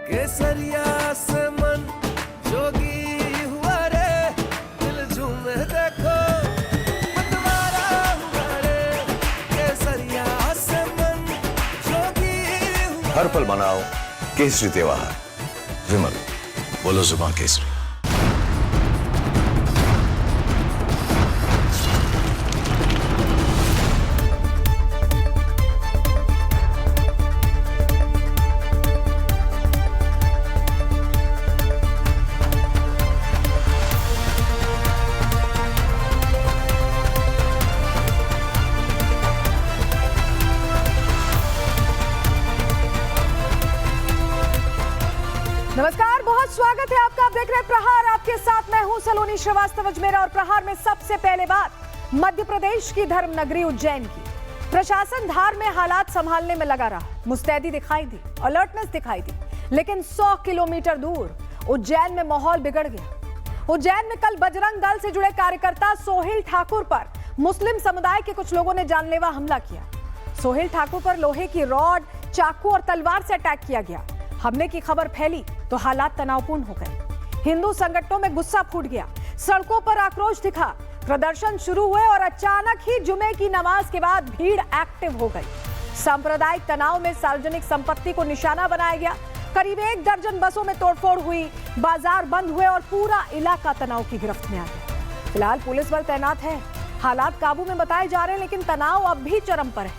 केसरिया से मन जोगी हुआ रे, दिल झूमे देखो मतवारा हुआ रे, केसरिया से मन जोगी हुआ। हर पल मनाओ केसरी त्योहार। विमल, बोलो जुबान केसरी। नमस्कार, बहुत स्वागत है आपका। आप देख रहे हैं प्रहार, आपके साथ मैं हूं सलोनी श्रीवास्तव अजमेरा। और प्रहार में सबसे पहले बात मध्य प्रदेश की धर्मनगरी उज्जैन की। प्रशासन धार में हालात संभालने में लगा रहा, मुस्तैदी दिखाई दी, अलर्टनेस दिखाई दी, लेकिन 100 किलोमीटर दूर उज्जैन में माहौल बिगड़ गया। उज्जैन में कल बजरंग दल से जुड़े कार्यकर्ता सोहेल ठाकुर पर मुस्लिम समुदाय के कुछ लोगों ने जानलेवा हमला किया। सोहेल ठाकुर पर लोहे की रॉड, चाकू और तलवार से अटैक किया गया। हमले की खबर फैली तो हालात तनावपूर्ण हो गए। हिंदू संगठनों में गुस्सा फूट गया, सड़कों पर आक्रोश दिखा, प्रदर्शन शुरू हुए और अचानक ही जुमे की नमाज के बाद भीड़ एक्टिव हो गई। सांप्रदायिक तनाव में सार्वजनिक संपत्ति को निशाना बनाया गया। करीब 1 दर्जन बसों में तोड़फोड़ हुई, बाजार बंद हुए और पूरा इलाका तनाव की गिरफ्त में आ गया। फिलहाल पुलिस बल तैनात है, हालात काबू में बताए जा रहे हैं, लेकिन तनाव अब भी चरम पर है।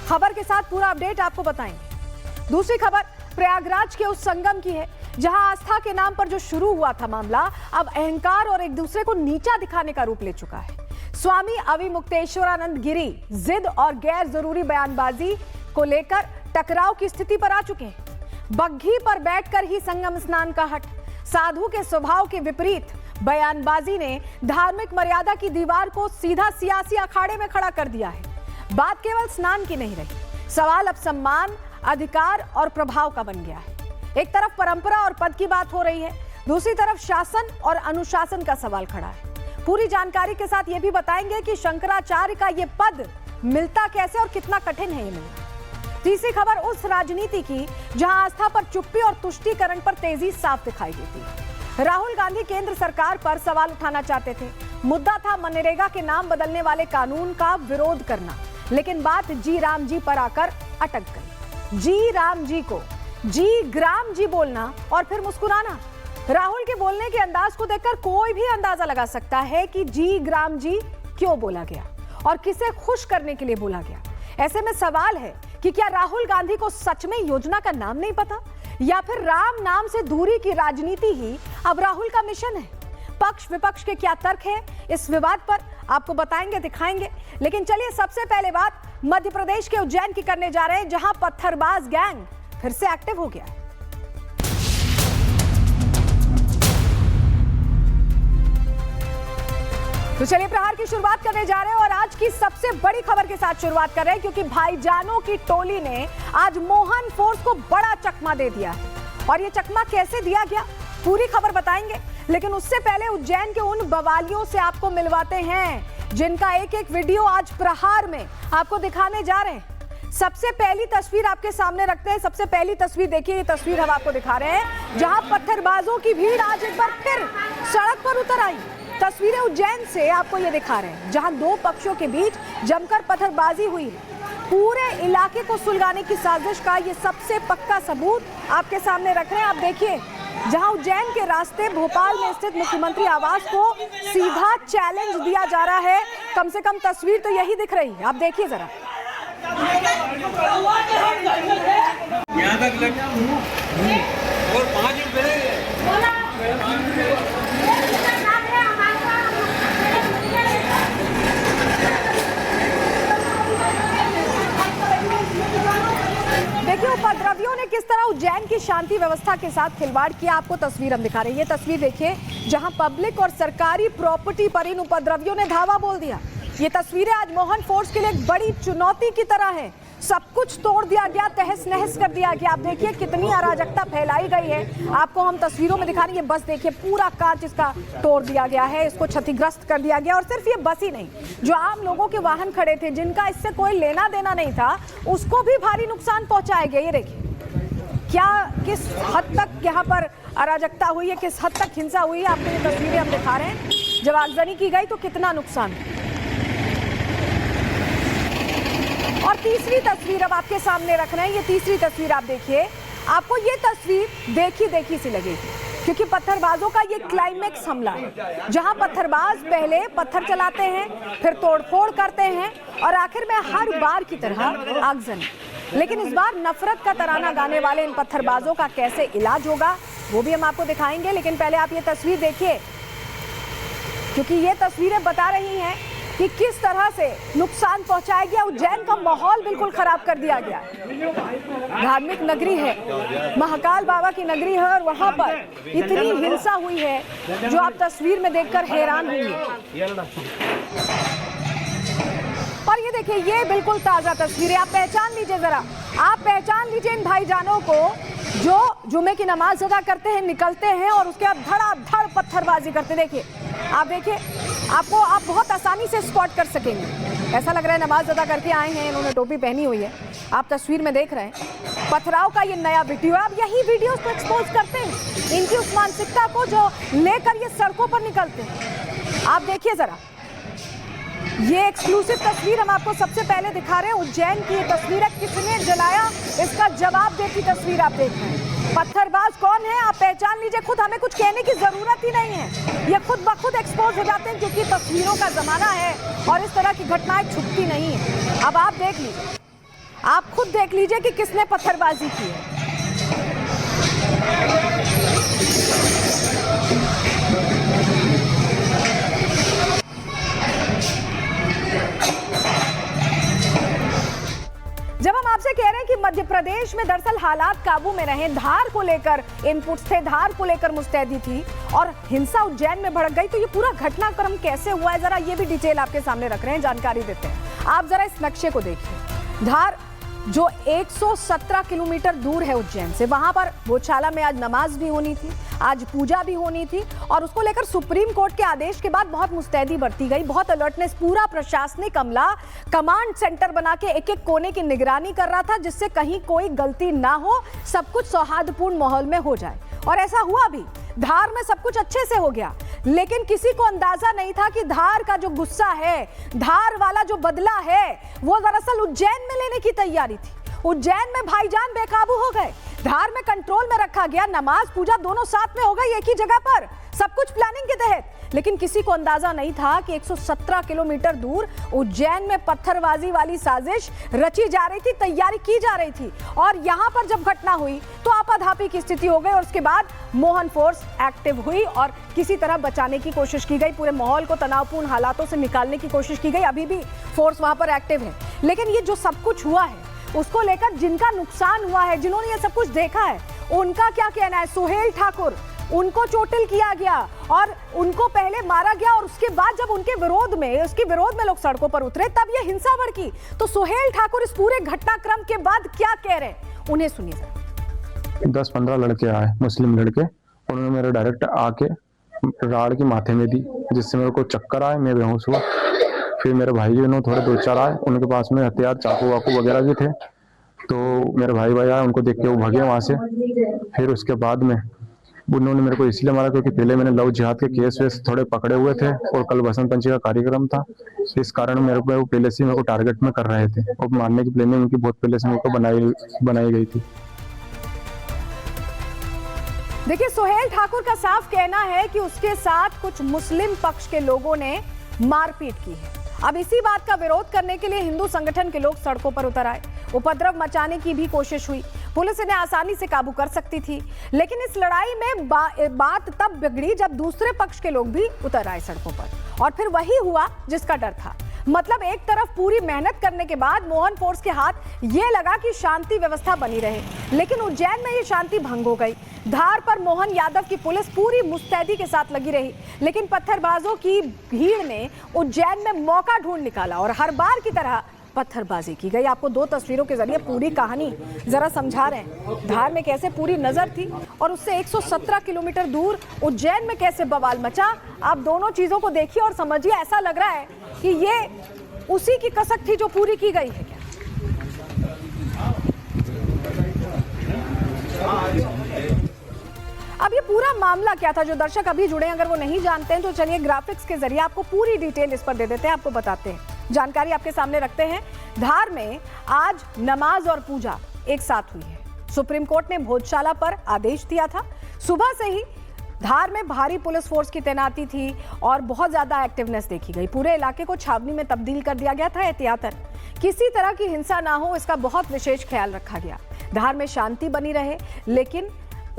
खबर के साथ पूरा अपडेट आपको बताएंगे। दूसरी खबर प्रयागराज के उस संगम की है जहां आस्था के नाम पर जो शुरू हुआ था मामला, अब अहंकार और एक दूसरे को नीचा दिखाने का रूप ले चुका है। स्वामी अविमुक्तेश्वरानंद गिरी जिद और गैर जरूरी बयानबाजी को लेकर टकराव की स्थिति पर आ चुके हैं। बग्घी पर बैठकर ही संगम स्नान का हट, साधु के स्वभाव के विपरीत बयानबाजी ने धार्मिक मर्यादा की दीवार को सीधा सियासी अखाड़े में खड़ा कर दिया है। बात केवल स्नान की नहीं रही, सवाल अब सम्मान, अधिकार और प्रभाव का बन गया है। एक तरफ परंपरा और पद की बात हो रही है, दूसरी तरफ शासन और अनुशासन का सवाल खड़ा है। पूरी जानकारी के साथ ये भी बताएंगे कि शंकराचार्य का ये पद मिलता कैसे और कितना कठिन है ये मिलना। तीसरी खबर उस राजनीति की जहां आस्था पर चुप्पी और तुष्टीकरण पर तेजी साफ दिखाई देती है। राहुल गांधी केंद्र सरकार पर सवाल उठाना चाहते थे। मुद्दा था मनरेगा के नाम बदलने वाले कानून का विरोध करना, लेकिन बात जी राम जी पर आकर अटक गई। जी राम जी को जी ग्राम जी बोलना और फिर मुस्कुराना। राहुल के बोलने के अंदाज को देखकर कोई भी अंदाजा लगा सकता है कि जी ग्राम जी क्यों बोला गया और किसे खुश करने के लिए बोला गया। ऐसे में सवाल है कि क्या राहुल गांधी को सच में योजना का नाम नहीं पता, या फिर राम नाम से दूरी की राजनीति ही अब राहुल का मिशन है। पक्ष विपक्ष के क्या तर्क है इस विवाद पर आपको बताएंगे, दिखाएंगे। लेकिन चलिए सबसे पहले बात मध्य प्रदेश के उज्जैन की करने जा रहे हैं, जहां पत्थरबाज गैंग फिर से एक्टिव हो गया है। तो चलिए प्रहार की शुरुआत करने जा रहे हैं और आज की सबसे बड़ी खबर के साथ शुरुआत कर रहे हैं, क्योंकि भाईजानों की टोली ने आज मोहन फोर्स को बड़ा चकमा दे दिया है। और ये चकमा कैसे दिया गया, पूरी खबर बताएंगे। लेकिन उससे पहले उज्जैन के उन बवालियों से आपको मिलवाते हैं जिनका एक एक वीडियो आज प्रहार में आपको दिखाने जा रहे हैं। सबसे पहली तस्वीर आपके सामने रखते हैं। सबसे पहली तस्वीर देखिए, ये तस्वीर हम आपको दिखा रहे हैं जहां पत्थरबाजों की भीड़ आज एक बार फिर सड़क पर उतर आई। तस्वीरें उज्जैन से आपको ये दिखा रहे हैं जहां दो पक्षों के बीच जमकर पत्थरबाजी हुई है। पूरे इलाके को सुलगाने की साजिश का ये सबसे पक्का सबूत आपके सामने रख रहे हैं। आप देखिए, जहां उज्जैन के रास्ते भोपाल में स्थित मुख्यमंत्री आवास को सीधा चैलेंज दिया जा रहा है। कम से कम तस्वीर तो यही दिख रही है, आप देखिए जरा। यहाँ तक लग और 5 देखिए उपद्रवियों ने किस तरह उज्जैन की शांति व्यवस्था के साथ खिलवाड़ किया, आपको तस्वीर हम दिखा रहे हैं। ये तस्वीर देखिए जहां पब्लिक और सरकारी प्रॉपर्टी पर इन उपद्रवियों ने धावा बोल दिया। ये तस्वीरें आज मोहन फोर्स के लिए एक बड़ी चुनौती की तरह है। सब कुछ तोड़ दिया गया, तहस नहस कर दिया गया। आप देखिए कितनी अराजकता फैलाई गई है, आपको हम तस्वीरों में दिखा रहे हैं। ये बस देखिए, पूरा कांच इसका तोड़ दिया गया है, इसको क्षतिग्रस्त कर दिया गया। और सिर्फ ये बस ही नहीं, जो आम लोगों के वाहन खड़े थे जिनका इससे कोई लेना देना नहीं था, उसको भी भारी नुकसान पहुंचाया गया। ये देखिए क्या किस हद तक यहाँ पर अराजकता हुई है, किस हद तक हिंसा हुई है, आपको ये तस्वीरें हम दिखा रहे हैं। जब आगजनी की गई तो कितना नुकसान। और तीसरी तस्वीर अब आपके सामने रख रहे हैं। ये तीसरी तस्वीर आप देखिए, आपको ये तस्वीर देखी सी लगेगी, क्योंकि पत्थरबाजों का ये क्लाइमेक्स हमला है, जहां पत्थरबाज पहले पत्थर चलाते हैं, फिर तोड़फोड़ करते हैं और आखिर में हर बार की तरह आगजनी। लेकिन इस बार नफरत का तराना गाने वाले इन पत्थरबाजों का कैसे इलाज होगा वो भी हम आपको दिखाएंगे। लेकिन पहले आप ये तस्वीर देखिए, क्योंकि ये तस्वीरें बता रही हैं कि किस तरह से नुकसान पहुंचाया गया। उज्जैन का माहौल बिल्कुल खराब कर दिया गया। धार्मिक नगरी है, महाकाल बाबा की नगरी है, और वहां पर इतनी हिंसा हुई है जो आप तस्वीर में देखकर हैरान होंगे। और ये देखिए, ये बिल्कुल ताजा तस्वीर है। आप पहचान लीजिए जरा, आप पहचान लीजिए इन भाईजानों को जो जुमे की नमाज अदा करते हैं, निकलते हैं और उसके बाद धड़ाधड़ पत्थरबाजी करते। देखिए, आप देखिए, आपको आप बहुत आसानी से स्पॉट कर सकेंगे। ऐसा लग रहा है नमाज अदा करके आए हैं, इन्होंने टोपी पहनी हुई है। आप तस्वीर में देख रहे हैं पथराव का ये नया वीडियो। आप यही वीडियोस को एक्सपोज करते हैं, इनकी उस मानसिकता को जो लेकर ये सड़कों पर निकलते हैं। आप देखिए जरा, ये एक्सक्लूसिव तस्वीर हम आपको सबसे पहले दिखा रहे हैं। उज्जैन की ये तस्वीर है, किसने जलाया इसका जवाब देती तस्वीर आप देख रहे हैं। पत्थरबाज कौन है आप पहचान लीजिए, खुद हमें कुछ कहने की जरूरत ही नहीं है, ये खुद ब खुद एक्सपोज हो जाते हैं, क्योंकि तस्वीरों का जमाना है और इस तरह की घटनाएं छुपती नहीं है। अब आप देख लीजिए, आप खुद देख लीजिए कि किसने पत्थरबाजी की है। जब हम आपसे कह रहे हैं कि मध्य प्रदेश में दरअसल हालात काबू में रहे, धार को लेकर इनपुट्स थे, धार को लेकर मुस्तैदी थी और हिंसा उज्जैन में भड़क गई, तो ये पूरा घटनाक्रम कैसे हुआ है, जरा ये भी डिटेल आपके सामने रख रहे हैं, जानकारी देते हैं। आप जरा इस नक्शे को देखिए। धार जो 117 किलोमीटर दूर है उज्जैन से, वहां पर गौशाला में आज नमाज भी होनी थी, आज पूजा भी होनी थी, और उसको लेकर सुप्रीम कोर्ट के आदेश के बाद बहुत मुस्तैदी बरती गई, बहुत अलर्टनेस, पूरा प्रशासनिक अमला कमांड सेंटर बना के एक एक कोने की निगरानी कर रहा था, जिससे कहीं कोई गलती ना हो, सब कुछ सौहार्दपूर्ण माहौल में हो जाए। और ऐसा हुआ भी, धार में सब कुछ अच्छे से हो गया। लेकिन किसी को अंदाजा नहीं था कि धार का जो गुस्सा है, धार वाला जो बदला है, वो दरअसल उज्जैन में लेने की तैयारी थी। उज्जैन में भाईजान बेकाबू हो गए, धार में कंट्रोल में रखा गया, नमाज पूजा दोनों साथ में हो गई एक ही जगह पर, सब कुछ प्लानिंग के तहत। लेकिन किसी को अंदाजा नहीं था कि 117 किलोमीटर दूर उज्जैन में पत्थरबाजी वाली साजिश रची जा रही थी, तैयारी की जा रही थी। और यहां पर जब घटना हुई तो आपाधापी की स्थिति हो गई और उसके बाद मोहन फोर्स एक्टिव हुई और किसी तरह बचाने की कोशिश की गई, पूरे माहौल को तनावपूर्ण हालातों से निकालने की कोशिश की गई। अभी भी फोर्स वहां पर एक्टिव है। लेकिन ये जो सब कुछ हुआ है उसको लेकर जिनका नुकसान हुआ है, जिन्होंने ये सब कुछ देखा है, उनका क्या कहना है? सुहेल ठाकुर, उनको चोटिल किया गया और उनको पहले मारा गया और उसके बाद जब उनके विरोध में लोग सड़कों पर उतरे तब ये हिंसा भड़की। तो सुहेल ठाकुर इस पूरे घटनाक्रम के बाद क्या कह रहे हैं, उन्हें सुनिए। 10-15 लड़के आए, मुस्लिम लड़के, उन्होंने मेरे डायरेक्ट आके राड़ की माथे में दी, जिससे मेरे को चक्कर आए, मैं बेहोश हुआ। फिर मेरे भाई उन्होंने थोड़े 2-4 आए, उनके पास में हथियार, चाकू वाकू वगैरह भी थे, तो मेरे भाई आए, उनको देख के वो भागे वहां से। फिर उसके बाद में उन्होंने मेरे को इसलिए मारा क्योंकि पहले मैंने लव जिहाद के केस वेस थोड़े पकड़े हुए थे और कल बसंत पंचमी का कार्यक्रम था, इस कारण मेरे को पहले से मेरे को टारगेट में कर रहे थे और मारने की प्लानिंग उनकी बहुत पहले से मेरे को बनाई गई थी। देखिए, सुहेल ठाकुर का साफ कहना है कि उसके साथ कुछ मुस्लिम पक्ष के लोगों ने मारपीट की है। अब इसी बात का विरोध करने के लिए हिंदू संगठन के लोग सड़कों पर उतर आए, उपद्रव मचाने की भी कोशिश हुई। पुलिस इन्हें आसानी से काबू कर सकती थी, लेकिन इस लड़ाई में बात तब बिगड़ी जब दूसरे पक्ष के लोग भी उतर आए सड़कों पर, और फिर वही हुआ जिसका डर था। मतलब एक तरफ पूरी मेहनत करने के बाद मोहन फोर्स के हाथ ये लगा कि शांति व्यवस्था बनी रहे, लेकिन उज्जैन में ये शांति भंग हो गई। धार पर मोहन यादव की पुलिस पूरी मुस्तैदी के साथ लगी रही, लेकिन पत्थरबाजों की भीड़ ने उज्जैन में मौका ढूंढ निकाला और हर बार की तरह पत्थरबाजी की गई। आपको 2 तस्वीरों के जरिए पूरी कहानी जरा समझा रहे हैं। धार में कैसे पूरी नजर थी और उससे 117 किलोमीटर दूर उज्जैन में कैसे बवाल मचा। आप दोनों चीजों को देखिए और समझिए, ऐसा लग रहा है कि ये उसी की कसक थी जो पूरी की गई है क्या? अब ये पूरा मामला क्या था, जो दर्शक अभी जुड़े अगर वो नहीं जानते हैं तो चलिए ग्राफिक्स के जरिए आपको पूरी डिटेल इस पर दे देते हैं, आपको बताते हैं, जानकारी आपके सामने रखते हैं। धार में आज नमाज और पूजा एक साथ हुई है। सुप्रीम कोर्ट ने भोजशाला पर आदेश दिया था। सुबह से ही धार में भारी पुलिस फोर्स की तैनाती थी और बहुत ज्यादा एक्टिवनेस देखी गई। पूरे इलाके को छावनी में तब्दील कर दिया गया था। एहतियातन किसी तरह की हिंसा ना हो, इसका बहुत विशेष ख्याल रखा गया। धार में शांति बनी रहे, लेकिन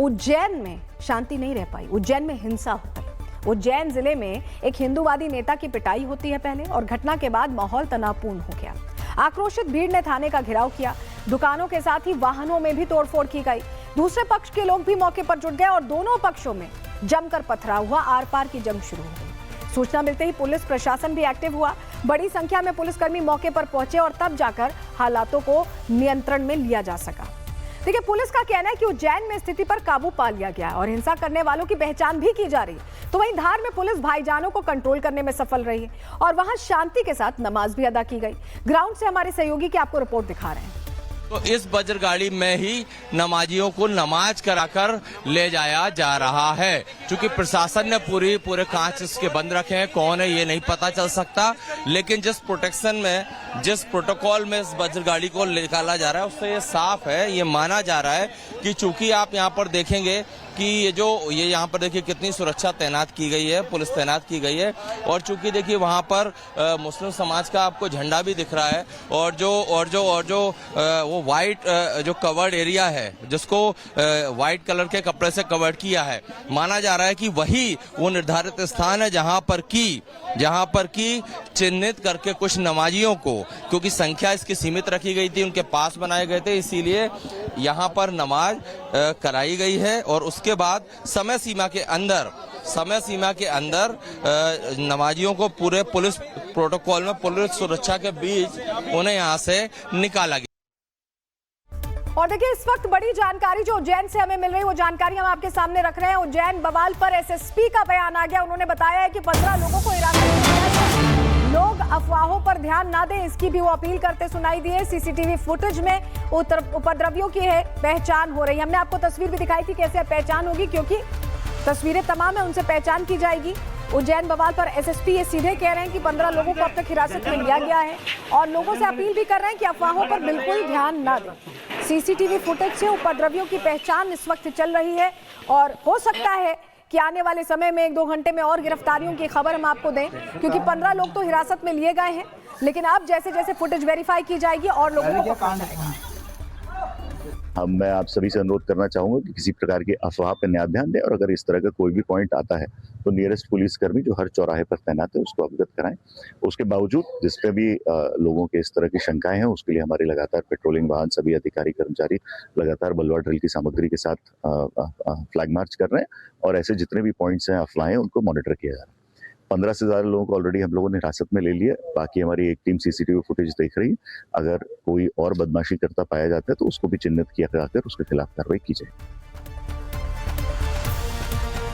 उज्जैन में शांति नहीं रह पाई। उज्जैन में हिंसा हो गई। उज्जैन जिले में एक हिंदूवादी नेता की पिटाई होती है पहले, और घटना के बाद माहौल तनावपूर्ण हो गया। आक्रोशित भीड़ ने थाने का घेराव किया। दुकानों के साथ ही वाहनों में भी तोड़फोड़ की गई। दूसरे पक्ष के लोग भी मौके पर जुट गए और दोनों पक्षों में जमकर पथराव हुआ। आर पार की जंग शुरू हो गई। सूचना मिलते ही पुलिस प्रशासन भी एक्टिव हुआ। बड़ी संख्या में पुलिसकर्मी मौके पर पहुंचे और तब जाकर हालातों को नियंत्रण में लिया जा सका। देखिए, पुलिस का कहना है कि उज्जैन में स्थिति पर काबू पा लिया गया और हिंसा करने वालों की पहचान भी की जा रही है। तो वहीं धार में पुलिस भाईजानों को कंट्रोल करने में सफल रही है और वहां शांति के साथ नमाज भी अदा की गई। ग्राउंड से हमारे सहयोगी की आपको रिपोर्ट दिखा रहे हैं। तो इस वज्र गाड़ी में ही नमाजियों को नमाज कराकर ले जाया जा रहा है। क्योंकि प्रशासन ने पूरे कांच इसके बंद रखे हैं, कौन है ये नहीं पता चल सकता, लेकिन जिस प्रोटेक्शन में, जिस प्रोटोकॉल में इस वज्र गाड़ी को निकाला जा रहा है उससे ये साफ है, ये माना जा रहा है कि चूंकि आप यहाँ पर देखेंगे कि ये यहाँ पर देखिए कितनी सुरक्षा तैनात की गई है, पुलिस तैनात की गई है, और चूंकि देखिए वहाँ पर मुस्लिम समाज का आपको झंडा भी दिख रहा है, और जो वो वाइट जो कवर्ड एरिया है जिसको वाइट कलर के कपड़े से कवर्ड किया है, माना जा रहा है कि वही वो निर्धारित स्थान है जहाँ पर की चिन्हित करके कुछ नमाजियों को, क्योंकि संख्या इसकी सीमित रखी गई थी, उनके पास बनाए गए थे, इसीलिए यहाँ पर नमाज कराई गई है। और उसके बाद समय सीमा के अंदर नमाजियों को पूरे पुलिस प्रोटोकॉल में, पुलिस सुरक्षा के बीच उन्हें यहाँ से निकाला गया। और देखिए, इस वक्त बड़ी जानकारी जो उज्जैन से हमें मिल रही है वो जानकारी हम आपके सामने रख रहे हैं। उज्जैन बवाल पर एसएसपी का बयान आ गया। उन्होंने बताया है कि 15 लोगों को हिरासत में लिया गया। लोग अफवाहों पर ध्यान ना दें, इसकी भी वो अपील करते सुनाई दिए। सीसीटीवी फुटेज में उपद्रवियों की है पहचान हो रही है। हमने आपको तस्वीर भी दिखाई थी कैसे पहचान होगी, क्योंकि तस्वीरें तमाम है, उनसे पहचान की जाएगी। उज्जैन बवाल पर एसएसपी ये सीधे कह रहे हैं कि 15 लोगों को अब तक हिरासत में लिया गया है और लोगों से अपील भी कर रहे हैं कि अफवाहों पर बिल्कुल ध्यान ना दें। सीसीटीवी फुटेज से उपद्रवियों की पहचान इस वक्त चल रही है और हो सकता है कि आने वाले समय में 1-2 घंटे में और गिरफ्तारियों की खबर हम आपको दें, क्योंकि 15 लोग तो हिरासत में लिए गए हैं, लेकिन अब जैसे जैसे फुटेज वेरीफाई की जाएगी और लोगों को पकड़ा जाएगा। मैं आप सभी से अनुरोध करना चाहूंगा कि किसी प्रकार की अफवाह पर न्याय ध्यान दें, और अगर इस तरह का कोई भी पॉइंट आता है तो नियरेस्ट पुलिसकर्मी जो हर चौराहे पर तैनात है उसको अवगत कराएं। उसके बावजूद जिस पे भी लोगों के इस तरह की शंकाएं हैं उसके लिए हमारे लगातार पेट्रोलिंग वाहन, सभी अधिकारी कर्मचारी लगातार बलवा ड्रिल की सामग्री के साथ फ्लैग मार्च कर रहे हैं, और ऐसे जितने भी पॉइंट्स हैं अफवाहें उनको मॉनिटर किया जा रहा है। 15 से ज्यादा लोगों को ऑलरेडी हम लोगों ने हिरासत में ले लिया। बाकी हमारी एक टीम सीसीटीवी फुटेज देख रही है। अगर कोई और बदमाशी करता पाया जाता है तो उसको भी चिन्हित किया जाकर उसके खिलाफ कार्रवाई की जाए।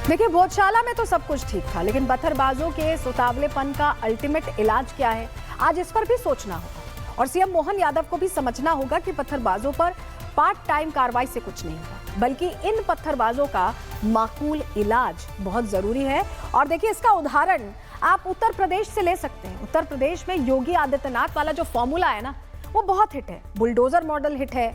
देखिए, भोजशाला में तो सब कुछ ठीक था, लेकिन पत्थरबाजों के उतावलेपन का अल्टीमेट इलाज क्या है, आज इस पर भी सोचना होगा। और सीएम मोहन यादव को भी समझना होगा कि पत्थरबाजों पर पार्ट टाइम कार्रवाई से कुछ नहीं होगा, बल्कि इन पत्थरबाजों का माकूल इलाज बहुत जरूरी है। और देखिए, इसका उदाहरण आप उत्तर प्रदेश से ले सकते हैं। उत्तर प्रदेश में योगी आदित्यनाथ वाला जो फॉर्मूला है ना, वो बहुत हिट है। बुलडोजर मॉडल हिट है,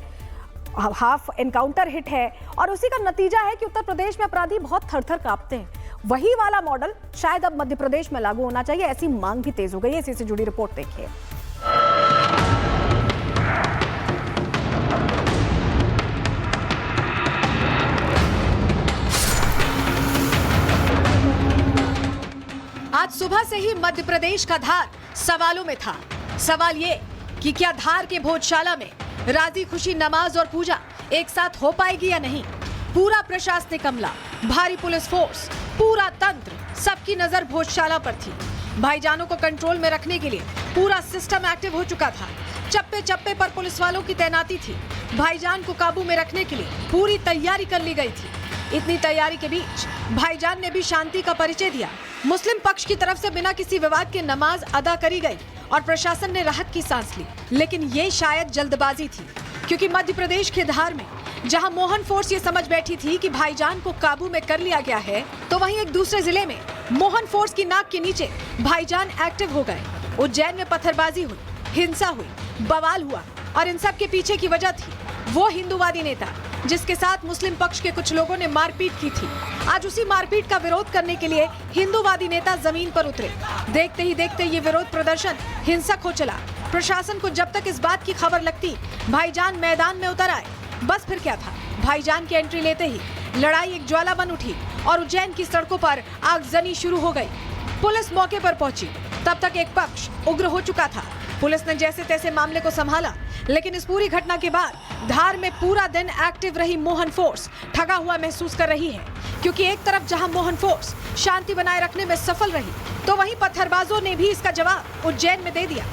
हाफ एनकाउंटर हिट है, और उसी का नतीजा है कि उत्तर प्रदेश में अपराधी बहुत थर-थर कांपते हैं। वही वाला मॉडल शायद अब मध्य प्रदेश में लागू होना चाहिए, ऐसी मांग भी तेज हो गई है। इसी से जुड़ी रिपोर्ट देखिए। आज सुबह से ही मध्य प्रदेश का धार सवालों में था। सवाल ये कि क्या धार के भोजशाला में राजी खुशी नमाज और पूजा एक साथ हो पाएगी या नहीं। पूरा प्रशासनिक अमला, भारी पुलिस फोर्स, पूरा तंत्र, सबकी नजर भोजशाला पर थी। भाईजानों को कंट्रोल में रखने के लिए पूरा सिस्टम एक्टिव हो चुका था। चप्पे चप्पे पर पुलिस वालों की तैनाती थी। भाईजान को काबू में रखने के लिए पूरी तैयारी कर ली गई थी। इतनी तैयारी के बीच भाईजान ने भी शांति का परिचय दिया। मुस्लिम पक्ष की तरफ से बिना किसी विवाद के नमाज अदा करी गई और प्रशासन ने राहत की सांस ली। लेकिन ये शायद जल्दबाजी थी, क्योंकि मध्य प्रदेश के धार में जहां मोहन फोर्स ये समझ बैठी थी कि भाईजान को काबू में कर लिया गया है, तो वहीं एक दूसरे जिले में मोहन फोर्स की नाक के नीचे भाईजान एक्टिव हो गए। उज्जैन में पत्थरबाजी हुई, हिंसा हुई, बवाल हुआ और इन सब के पीछे की वजह थी वो हिंदूवादी नेता जिसके साथ मुस्लिम पक्ष के कुछ लोगों ने मारपीट की थी। आज उसी मारपीट का विरोध करने के लिए हिंदूवादी नेता जमीन पर उतरे। देखते ही देखते ये विरोध प्रदर्शन हिंसक हो चला। प्रशासन को जब तक इस बात की खबर लगती भाईजान मैदान में उतर आए, बस फिर क्या था, भाईजान की एंट्री लेते ही लड़ाई एक ज्वाला बन उठी और उज्जैन की सड़कों पर आगजनी शुरू हो गई। पुलिस मौके पर पहुंची, तब तक एक पक्ष उग्र हो चुका था। पुलिस ने जैसे तैसे मामले को संभाला, लेकिन इस पूरी घटना के बाद धार में पूरा दिन एक्टिव रही मोहन फोर्स ठगा हुआ महसूस कर रही है, क्योंकि एक तरफ जहां मोहन फोर्स शांति बनाए रखने में सफल रही, तो वहीं पत्थरबाजों ने भी इसका जवाब उज्जैन में दे दिया।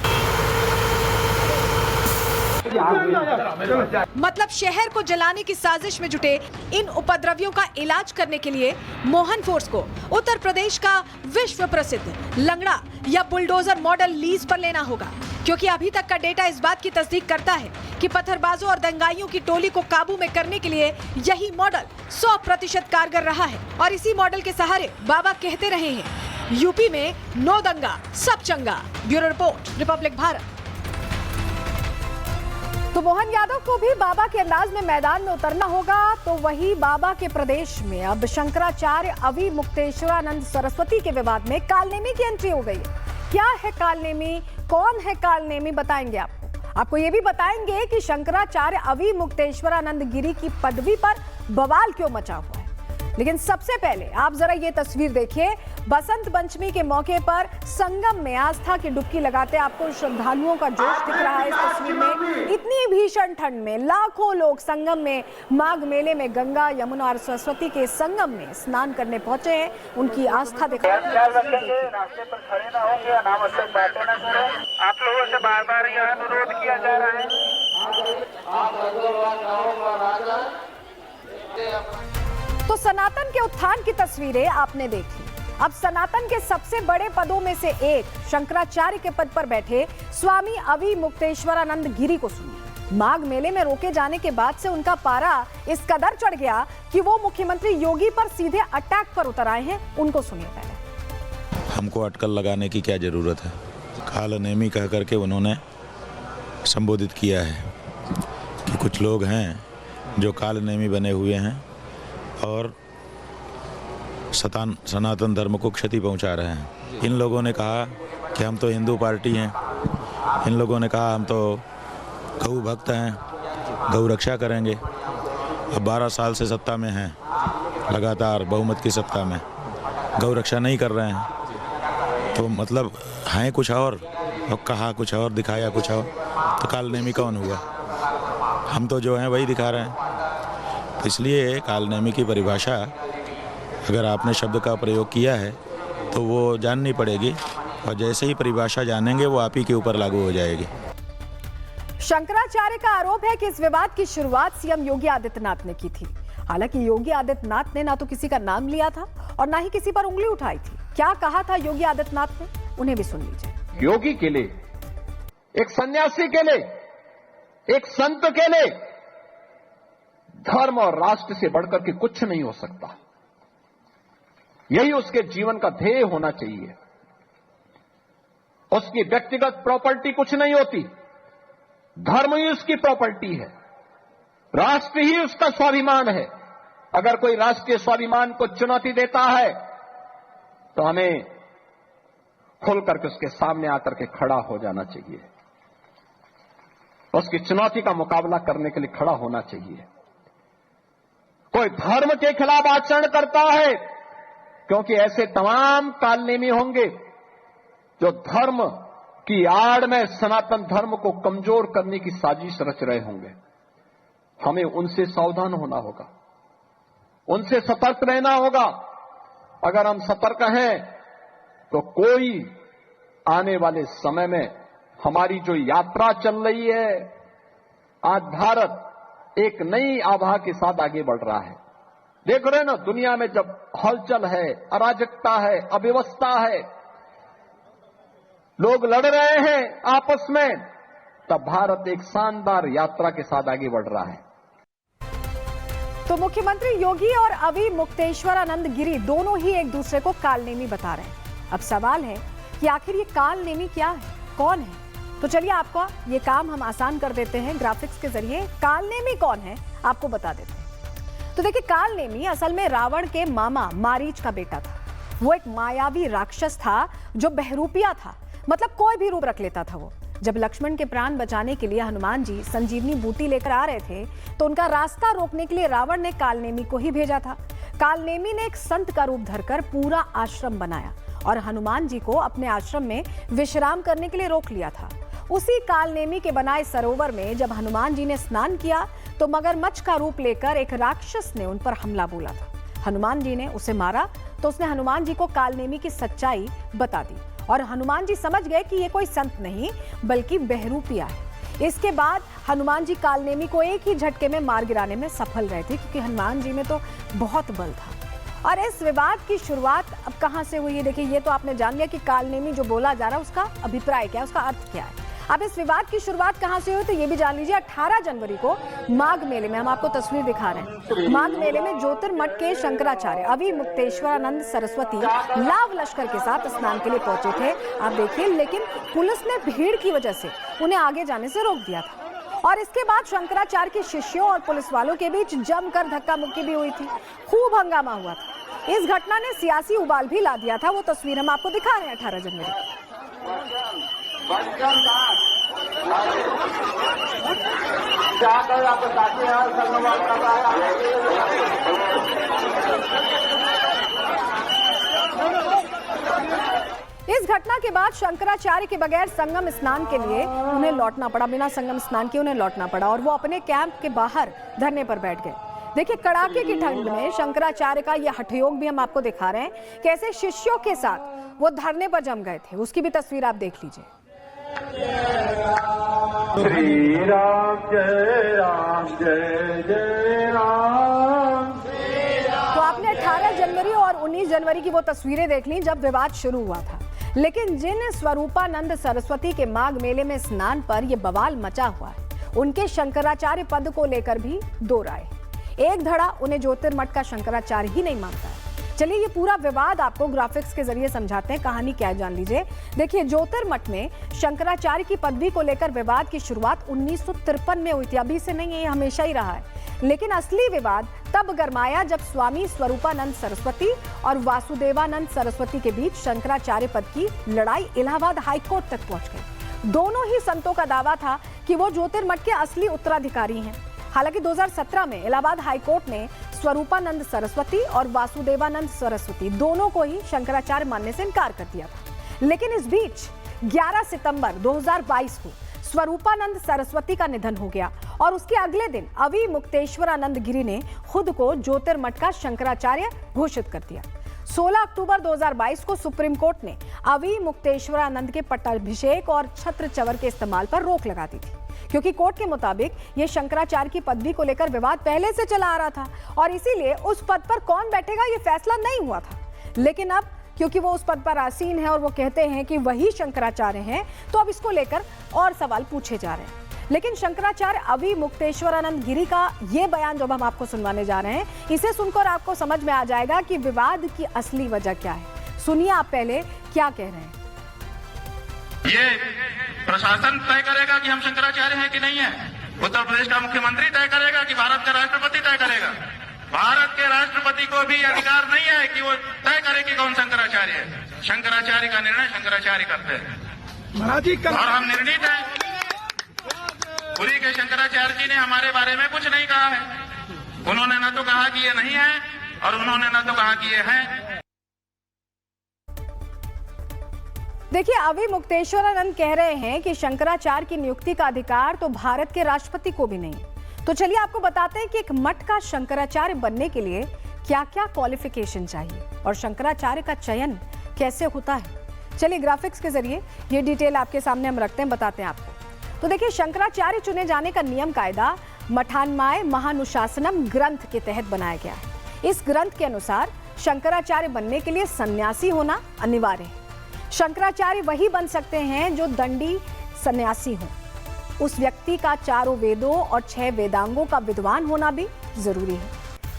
मतलब शहर को जलाने की साजिश में जुटे इन उपद्रवियों का इलाज करने के लिए मोहन फोर्स को उत्तर प्रदेश का विश्व प्रसिद्ध लंगड़ा या बुलडोजर मॉडल लीज पर लेना होगा, क्योंकि अभी तक का डेटा इस बात की तस्दीक करता है कि पत्थरबाजों और दंगाइयों की टोली को काबू में करने के लिए यही मॉडल 100% कारगर रहा है। और इसी मॉडल के सहारे बाबा कहते रहे हैं, यूपी में नो दंगा सब चंगा। Bureau report, Republic Bharat. तो मोहन यादव को भी बाबा के अंदाज में मैदान में उतरना होगा, तो वही बाबा के प्रदेश में अब शंकराचार्य अवि मुक्तेश्वरानंद सरस्वती के विवाद में कालनेमी की एंट्री हो गई है। क्या है कालनेमी, कौन है कालनेमी, बताएंगे आपको ये भी बताएंगे कि शंकराचार्य अवि मुक्तेश्वरानंद गिरी की पदवी पर बवाल क्यों मचा हुआ है। लेकिन सबसे पहले आप जरा ये तस्वीर देखिए। बसंत पंचमी के मौके पर संगम में आस्था की डुबकी लगाते आपको श्रद्धालुओं का जोश दिख रहा है। इस तस्वीर में इतनी भीषण ठंड में लाखों लोग संगम में माघ मेले में गंगा, यमुना और सरस्वती के संगम में स्नान करने पहुंचे हैं। उनकी आस्था दिखा। रास्ते पर खड़े ना होंगे, अनावश्यक बातें ना करें। आप लोगों से बार बार यह अनुरोध किया जा रहा है। तो सनातन के उत्थान की तस्वीरें आपने देखी। अब सनातन के सबसे बड़े पदों में से एक शंकराचार्य के पद पर बैठे स्वामी अवि मुक्तेश्वरानंद गिरी को सुनिए। माघ मेले में रोके जाने के बाद से उनका पारा इस कदर चढ़ गया कि वो मुख्यमंत्री योगी पर सीधे अटैक पर उतर आए हैं। उनको सुनिए पहले। हमको अटकल लगाने की क्या जरूरत है? कालनेमी कह करके उन्होंने संबोधित किया है कि कुछ लोग हैं जो कालनेमी बने हुए हैं और सनातन धर्म को क्षति पहुंचा रहे हैं। इन लोगों ने कहा कि हम तो हिंदू पार्टी हैं, इन लोगों ने कहा हम तो गौ भक्त हैं, गौ रक्षा करेंगे। अब 12 साल से सत्ता में हैं, लगातार बहुमत की सत्ता में गौ रक्षा नहीं कर रहे हैं, तो मतलब हैं कुछ और कहा कुछ और, दिखाया कुछ और, तो कालनेमी कौन हुआ? हम तो जो हैं वही दिखा रहे हैं। तो इसलिए कालनेमी की परिभाषा अगर आपने शब्द का प्रयोग किया है तो वो जाननी पड़ेगी, और जैसे ही परिभाषा जानेंगे वो आप ही के ऊपर लागू हो जाएगी। शंकराचार्य का आरोप है कि इस विवाद की शुरुआत सीएम योगी आदित्यनाथ ने की थी। हालांकि योगी आदित्यनाथ ने ना तो किसी का नाम लिया था और ना ही किसी पर उंगली उठाई थी। क्या कहा था योगी आदित्यनाथ ने, उन्हें भी सुन लीजिए। योगी के लिए, एक सन्यासी के लिए, एक संत के लिए धर्म और राष्ट्र से बढ़कर के कुछ नहीं हो सकता। यही उसके जीवन का ध्येय होना चाहिए। उसकी व्यक्तिगत प्रॉपर्टी कुछ नहीं होती, धर्म ही उसकी प्रॉपर्टी है, राष्ट्र ही उसका स्वाभिमान है। अगर कोई राष्ट्रीय स्वाभिमान को चुनौती देता है तो हमें खुल करके उसके सामने आकर के खड़ा हो जाना चाहिए, उसकी चुनौती का मुकाबला करने के लिए खड़ा होना चाहिए। कोई धर्म के खिलाफ आचरण करता है, क्योंकि ऐसे तमाम कालनेमी होंगे जो धर्म की आड़ में सनातन धर्म को कमजोर करने की साजिश रच रहे होंगे। हमें उनसे सावधान होना होगा, उनसे सतर्क रहना होगा। अगर हम सतर्क हैं तो कोई आने वाले समय में हमारी जो यात्रा चल रही है, आज भारत एक नई आभा के साथ आगे बढ़ रहा है। देख रहे हैं ना, दुनिया में जब हलचल है, अराजकता है, अव्यवस्था है, लोग लड़ रहे हैं आपस में, तब भारत एक शानदार यात्रा के साथ आगे बढ़ रहा है। तो मुख्यमंत्री योगी और अभी मुक्तेश्वरानंद गिरी दोनों ही एक दूसरे को कालनेमी बता रहे हैं। अब सवाल है कि आखिर ये कालनेमी क्या है, कौन है? तो चलिए आपको ये काम हम आसान कर देते हैं, ग्राफिक्स के जरिए कालनेमी कौन है आपको बता देते हैं। तो देखिए, कालनेमी असल में रावण के मामा मारीच का बेटा था। वो एक मायावी राक्षस था जो बहरूपिया था, मतलब कोई भी रूप रख लेता था वो। जब लक्ष्मण के प्राण बचाने के लिए हनुमान जी संजीवनी बूटी लेकर आ रहे थे तो उनका रास्ता रोकने के लिए रावण ने कालनेमी को ही भेजा था। कालनेमी ने एक संत का रूप धरकर पूरा आश्रम बनाया और हनुमान जी को अपने आश्रम में विश्राम करने के लिए रोक लिया था। उसी कालनेमी के बनाए सरोवर में जब हनुमान जी ने स्नान किया तो मगरमच्छ का रूप लेकर एक राक्षस ने उन पर हमला बोला था। हनुमान जी ने उसे मारा तो उसने हनुमान जी को कालनेमी की सच्चाई बता दी और हनुमान जी समझ गए कि ये कोई संत नहीं बल्कि बहरूपिया है। इसके बाद हनुमान जी कालनेमी को एक ही झटके में मार गिराने में सफल रहे थे, क्योंकि हनुमान जी में तो बहुत बल था। और इस विवाद की शुरुआत अब कहां से हुई है? देखिए, ये तो आपने जान लिया कि कालनेमी जो बोला जा रहा है उसका अभिप्राय क्या है, उसका अर्थ क्या है। अब इस विवाद की शुरुआत कहां से हुई तो ये भी जान लीजिए। 18 जनवरी को माघ मेले में, हम आपको तस्वीर दिखा रहे हैं, माघ मेले में ज्योतिर्मठ के शंकराचार्य अभी मुक्तेश्वरानंद सरस्वती लाव लश्कर के साथ स्नान के लिए पहुंचे थे, आप देखिए। लेकिन पुलिस ने भीड़ की वजह से उन्हें आगे जाने से रोक दिया था और इसके बाद शंकराचार्य के शिष्यों और पुलिस वालों के बीच जमकर धक्का मुक्की भी हुई थी, खूब हंगामा हुआ था। इस घटना ने सियासी उबाल भी ला दिया था। वो तस्वीर हम आपको दिखा रहे हैं 18 जनवरी। इस घटना के बाद शंकराचार्य के बगैर संगम स्नान के लिए उन्हें लौटना पड़ा, बिना संगम स्नान के उन्हें लौटना पड़ा और वो अपने कैंप के बाहर धरने पर बैठ गए। देखिए, कड़ाके की ठंड में शंकराचार्य का यह हठयोग भी हम आपको दिखा रहे हैं, कैसे शिष्यों के साथ वो धरने पर जम गए थे। उसकी भी तस्वीर आप देख लीजिए। श्री राम जय राम जय जय राम। तो आपने 18 जनवरी और 19 जनवरी की वो तस्वीरें देख ली जब विवाद शुरू हुआ था। लेकिन जिन स्वरूपानंद सरस्वती के माघ मेले में स्नान पर यह बवाल मचा हुआ है, उनके शंकराचार्य पद को लेकर भी दो राय। एक धड़ा उन्हें ज्योतिर्मठ का शंकराचार्य ही नहीं मानता है। चलिए, ये पूरा विवाद आपको ग्राफिक्स के जरिए समझाते हैं, कहानी क्या है जान लीजिए। देखिए, ज्योतिर्मठ में शंकराचार्य की पदवी को लेकर विवाद की शुरुआत 1953 में हुई थी। अभी से नहीं है, ये हमेशा ही रहा है। लेकिन असली विवाद तब गरमाया जब स्वामी स्वरूपानंद सरस्वती और वासुदेवानंद सरस्वती के बीच शंकराचार्य पद की लड़ाई इलाहाबाद हाईकोर्ट तक पहुंच गई। दोनों ही संतों का दावा था कि वो ज्योतिर्मठ के असली उत्तराधिकारी हैं। हालांकि 2017 में इलाहाबाद हाईकोर्ट ने स्वरूपानंद सरस्वती और वासुदेवानंद सरस्वती दोनों को ही शंकराचार्य मानने से इनकार कर दिया था। लेकिन इस बीच 11 सितंबर 2022 को स्वरूपानंद सरस्वती का निधन हो गया और उसके अगले दिन अभी मुक्तेश्वरानंद गिरी ने खुद को ज्योतिर्मठ का शंकराचार्य घोषित कर दिया। 16 अक्टूबर 2022 को सुप्रीम कोर्ट ने अभी मुक्तेश्वरानंद के पट्टाभिषेक और छत्र चवर के इस्तेमाल पर रोक लगा दी थी, क्योंकि कोर्ट के मुताबिक ये शंकराचार्य की पदवी को लेकर विवाद पहले से चला आ रहा था और इसीलिए उस पद पर कौन बैठेगा ये फैसला नहीं हुआ था। लेकिन अब क्योंकि वो उस पद पर आसीन है और वो कहते हैं कि वही शंकराचार्य हैं, तो अब इसको लेकर और सवाल पूछे जा रहे हैं। लेकिन शंकराचार्य अभी मुक्तेश्वरानंद गिरी का ये बयान जो हम आपको सुनवाने जा रहे हैं, इसे सुनकर आपको समझ में आ जाएगा कि विवाद की असली वजह क्या है। सुनिए आप पहले क्या कह रहे हैं। ये प्रशासन तय करेगा कि हम शंकराचार्य हैं कि नहीं है। उत्तर प्रदेश का मुख्यमंत्री तय करेगा कि भारत का राष्ट्रपति तय करेगा। भारत के राष्ट्रपति को भी अधिकार नहीं है कि वो तय करे कि कौन शंकराचार्य है। शंकराचार्य का निर्णय शंकराचार्य करते हैं और हम निर्णित हैं। पुरी के शंकराचार्य जी ने हमारे बारे में कुछ नहीं कहा है। उन्होंने न तो कहा कि ये नहीं है और उन्होंने न तो कहा कि ये है। देखिए, अभी मुक्तेश्वरानंद कह रहे हैं कि शंकराचार्य की नियुक्ति का अधिकार तो भारत के राष्ट्रपति को भी नहीं। तो चलिए आपको बताते हैं कि एक मठ का शंकराचार्य बनने के लिए क्या क्या क्वालिफिकेशन चाहिए और शंकराचार्य का चयन कैसे होता है। चलिए ग्राफिक्स के जरिए ये डिटेल आपके सामने हम रखते हैं, बताते हैं आपको। तो देखिए, शंकराचार्य चुने जाने का नियम कायदा मठान्माय महानुशासनम ग्रंथ के तहत बनाया गया है। इस ग्रंथ के अनुसार शंकराचार्य बनने के लिए सन्यासी होना अनिवार्य है। शंकराचार्य वही बन सकते हैं जो दंडी सन्यासी हो। उस व्यक्ति का 4 वेदों और 6 वेदांगों का विद्वान होना भी जरूरी है।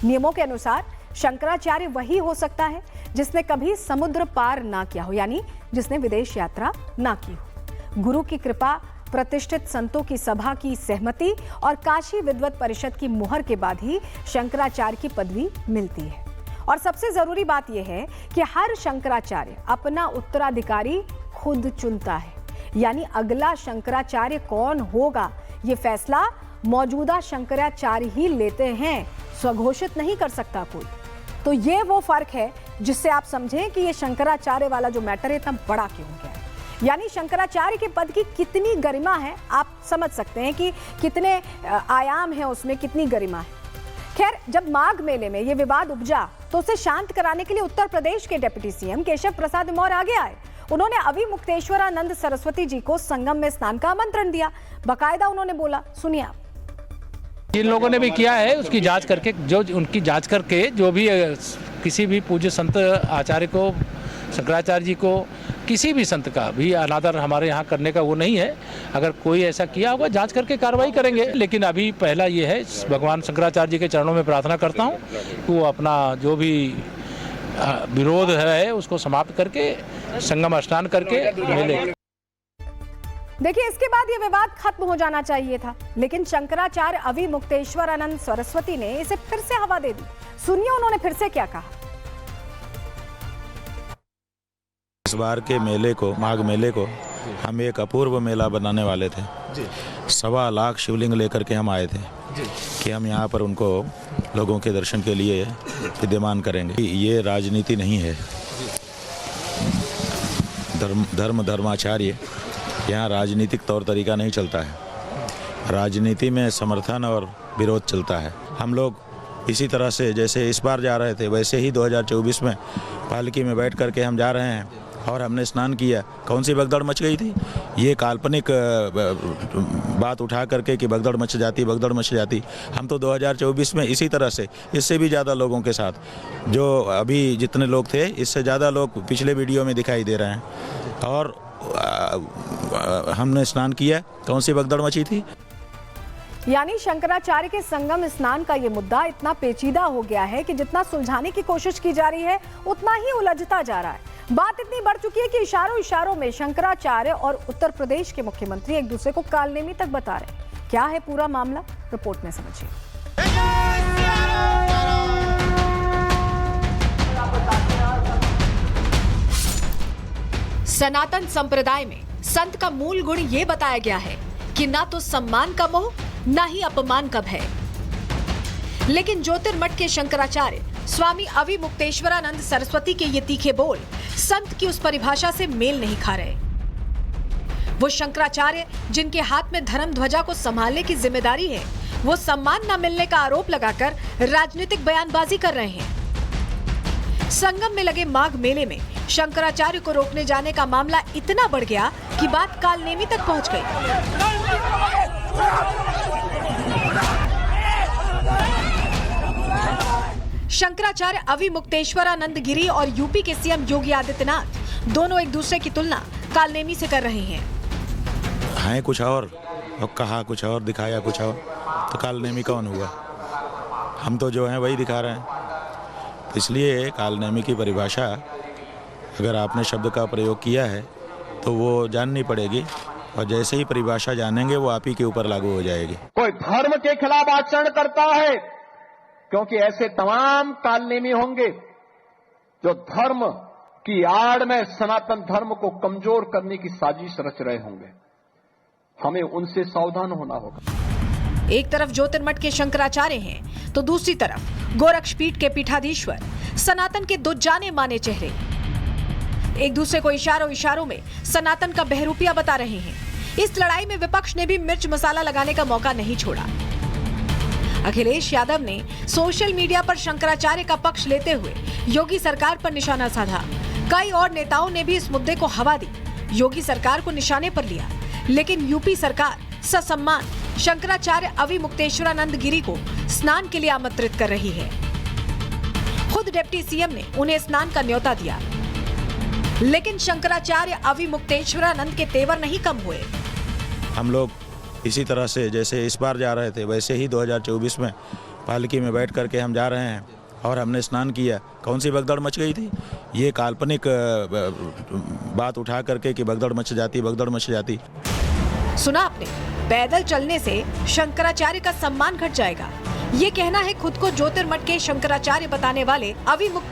नियमों के अनुसार शंकराचार्य वही हो सकता है जिसने कभी समुद्र पार ना किया हो, यानी जिसने विदेश यात्रा ना की हो। गुरु की कृपा, प्रतिष्ठित संतों की सभा की सहमति और काशी विद्वत परिषद की मुहर के बाद ही शंकराचार्य की पदवी मिलती है। और सबसे जरूरी बात यह है कि हर शंकराचार्य अपना उत्तराधिकारी खुद चुनता है, यानी अगला शंकराचार्य कौन होगा ये फैसला मौजूदा शंकराचार्य ही लेते हैं, स्वघोषित नहीं कर सकता कोई। तो ये वो फर्क है जिससे आप समझें कि ये शंकराचार्य वाला जो मैटर है इतना बड़ा क्यों हो गया है। यानी शंकराचार्य के पद की कितनी गरिमा है, आप समझ सकते हैं कि कितने आयाम है उसमें, कितनी गरिमा है। खैर, जब माघ मेले में ये विवाद उपजा तो उसे शांत कराने के लिए उत्तर प्रदेश के डिप्टी सीएम केशव प्रसाद मौर्य आगे आए। उन्होंने अविमुक्तेश्वरानंद सरस्वती जी को संगम में स्नान का आमंत्रण दिया। बाकायदा उन्होंने बोला, सुनिए आप। जिन लोगों ने भी किया है उसकी जांच करके, जो उनकी जांच करके, जो भी किसी भी पूज्य संत आचार्य को, शंकराचार्य जी को, किसी भी संत का भी अनादर हमारे यहाँ करने का वो नहीं है। अगर कोई ऐसा किया होगा जांच करके कार्रवाई करेंगे। लेकिन अभी पहला ये है, भगवान शंकराचार्य जी के चरणों में प्रार्थना करता हूँ कि वो अपना जो भी विरोध है उसको समाप्त करके संगम स्नान करके मेले। देखिए, इसके बाद ये विवाद खत्म हो जाना चाहिए था, लेकिन शंकराचार्य अविमुक्तेश्वरानंद सरस्वती ने इसे फिर से हवा दे दी। सुनिए उन्होंने फिर से क्या कहा। इस बार के मेले को, माघ मेले को हम एक अपूर्व मेला बनाने वाले थे। 1.25 लाख शिवलिंग लेकर के हम आए थे कि हम यहाँ पर उनको लोगों के दर्शन के लिए विद्यमान करेंगे। ये राजनीति नहीं है। धर्माचार्य यहाँ राजनीतिक तौर तरीका नहीं चलता है। राजनीति में समर्थन और विरोध चलता है। हम लोग इसी तरह से जैसे इस बार जा रहे थे वैसे ही 2024 में पालकी में बैठ करके हम जा रहे हैं और हमने स्नान किया। कौन सी भगदड़ मच गई थी? ये काल्पनिक बात उठा करके कि भगदड़ मच जाती। हम तो 2024 में इसी तरह से, इससे भी ज़्यादा लोगों के साथ, जो अभी जितने लोग थे इससे ज़्यादा लोग पिछले वीडियो में दिखाई दे रहे हैं। और हमने स्नान किया। कौन सी भगदड़ मची थी? यानी शंकराचार्य के संगम स्नान का ये मुद्दा इतना पेचीदा हो गया है कि जितना सुलझाने की कोशिश की जा रही है उतना ही उलझता जा रहा है। बात इतनी बढ़ चुकी है कि इशारों में शंकराचार्य और उत्तर प्रदेश के मुख्यमंत्री एक दूसरे को कालनेमी तक बता रहे हैं। क्या है पूरा मामला, रिपोर्ट में समझिए। सनातन संप्रदाय में संत का मूल गुण ये बताया गया है कि ना तो सम्मान का मोह, ना ही अपमान का भय। लेकिन ज्योतिर्मठ के शंकराचार्य स्वामी अविमुक्तेश्वरानंद सरस्वती के ये तीखे बोल संत की उस परिभाषा से मेल नहीं खा रहे। वो शंकराचार्य जिनके हाथ में धर्म ध्वजा को संभालने की जिम्मेदारी है, वो सम्मान न मिलने का आरोप लगाकर राजनीतिक बयानबाजी कर रहे हैं। संगम में लगे माघ मेले में शंकराचार्य को रोकने जाने का मामला इतना बढ़ गया कि बात कालनेमी तक पहुंच गई। शंकराचार्य अविमुक्तेश्वरानंद गिरी और यूपी के सीएम योगी आदित्यनाथ दोनों एक दूसरे की तुलना कालनेमी से कर रहे हैं। हैं कुछ और कहा कुछ और, दिखाया कुछ और, तो कालनेमी कौन हुआ? हम तो जो हैं वही दिखा रहे हैं। इसलिए कालनेमी की परिभाषा अगर आपने शब्द का प्रयोग किया है तो वो जाननी पड़ेगी, और जैसे ही परिभाषा जानेंगे वो आप ही के ऊपर लागू हो जाएगी। कोई धर्म के खिलाफ आचरण करता है, क्योंकि ऐसे तमाम कालनेमी होंगे जो धर्म की आड़ में सनातन धर्म को कमजोर करने की साजिश रच रहे होंगे। हमें उनसे सावधान होना होगा। एक तरफ ज्योतिर्मठ के शंकराचार्य हैं, तो दूसरी तरफ गोरक्षपीठ के पीठाधीश्वर, सनातन के दो जाने माने चेहरे एक दूसरे को इशारों में सनातन का बहरूपिया बता रहे हैं। इस लड़ाई में विपक्ष ने भी मिर्च मसाला लगाने का मौका नहीं छोड़ा। अखिलेश यादव ने सोशल मीडिया पर शंकराचार्य का पक्ष लेते हुए योगी सरकार पर निशाना साधा। कई और नेताओं ने भी इस मुद्दे को हवा दी, योगी सरकार को निशाने पर लिया। लेकिन यूपी सरकार ससम्मान शंकराचार्य अविमुक्तेश्वरानंद गिरी को स्नान के लिए आमंत्रित कर रही है। खुद डिप्टी सीएम ने उन्हें स्नान का न्योता दिया। लेकिन शंकराचार्य अविमुक्तेश्वरानंद के तेवर नहीं कम हुए। हम लोग इसी तरह से जैसे इस बार जा रहे थे वैसे ही 2024 में पालकी में बैठ करके हम जा रहे हैं और हमने स्नान किया। कौन सी भगदड़ मच गई थी? ये काल्पनिक बात उठा करके कि भगदड़ मच जाती। सुना आपने, पैदल चलने से शंकराचार्य का सम्मान घट जाएगा। ये कहना है खुद को ज्योतिर्मठ के शंकराचार्य बताने वाले अविमुक्त,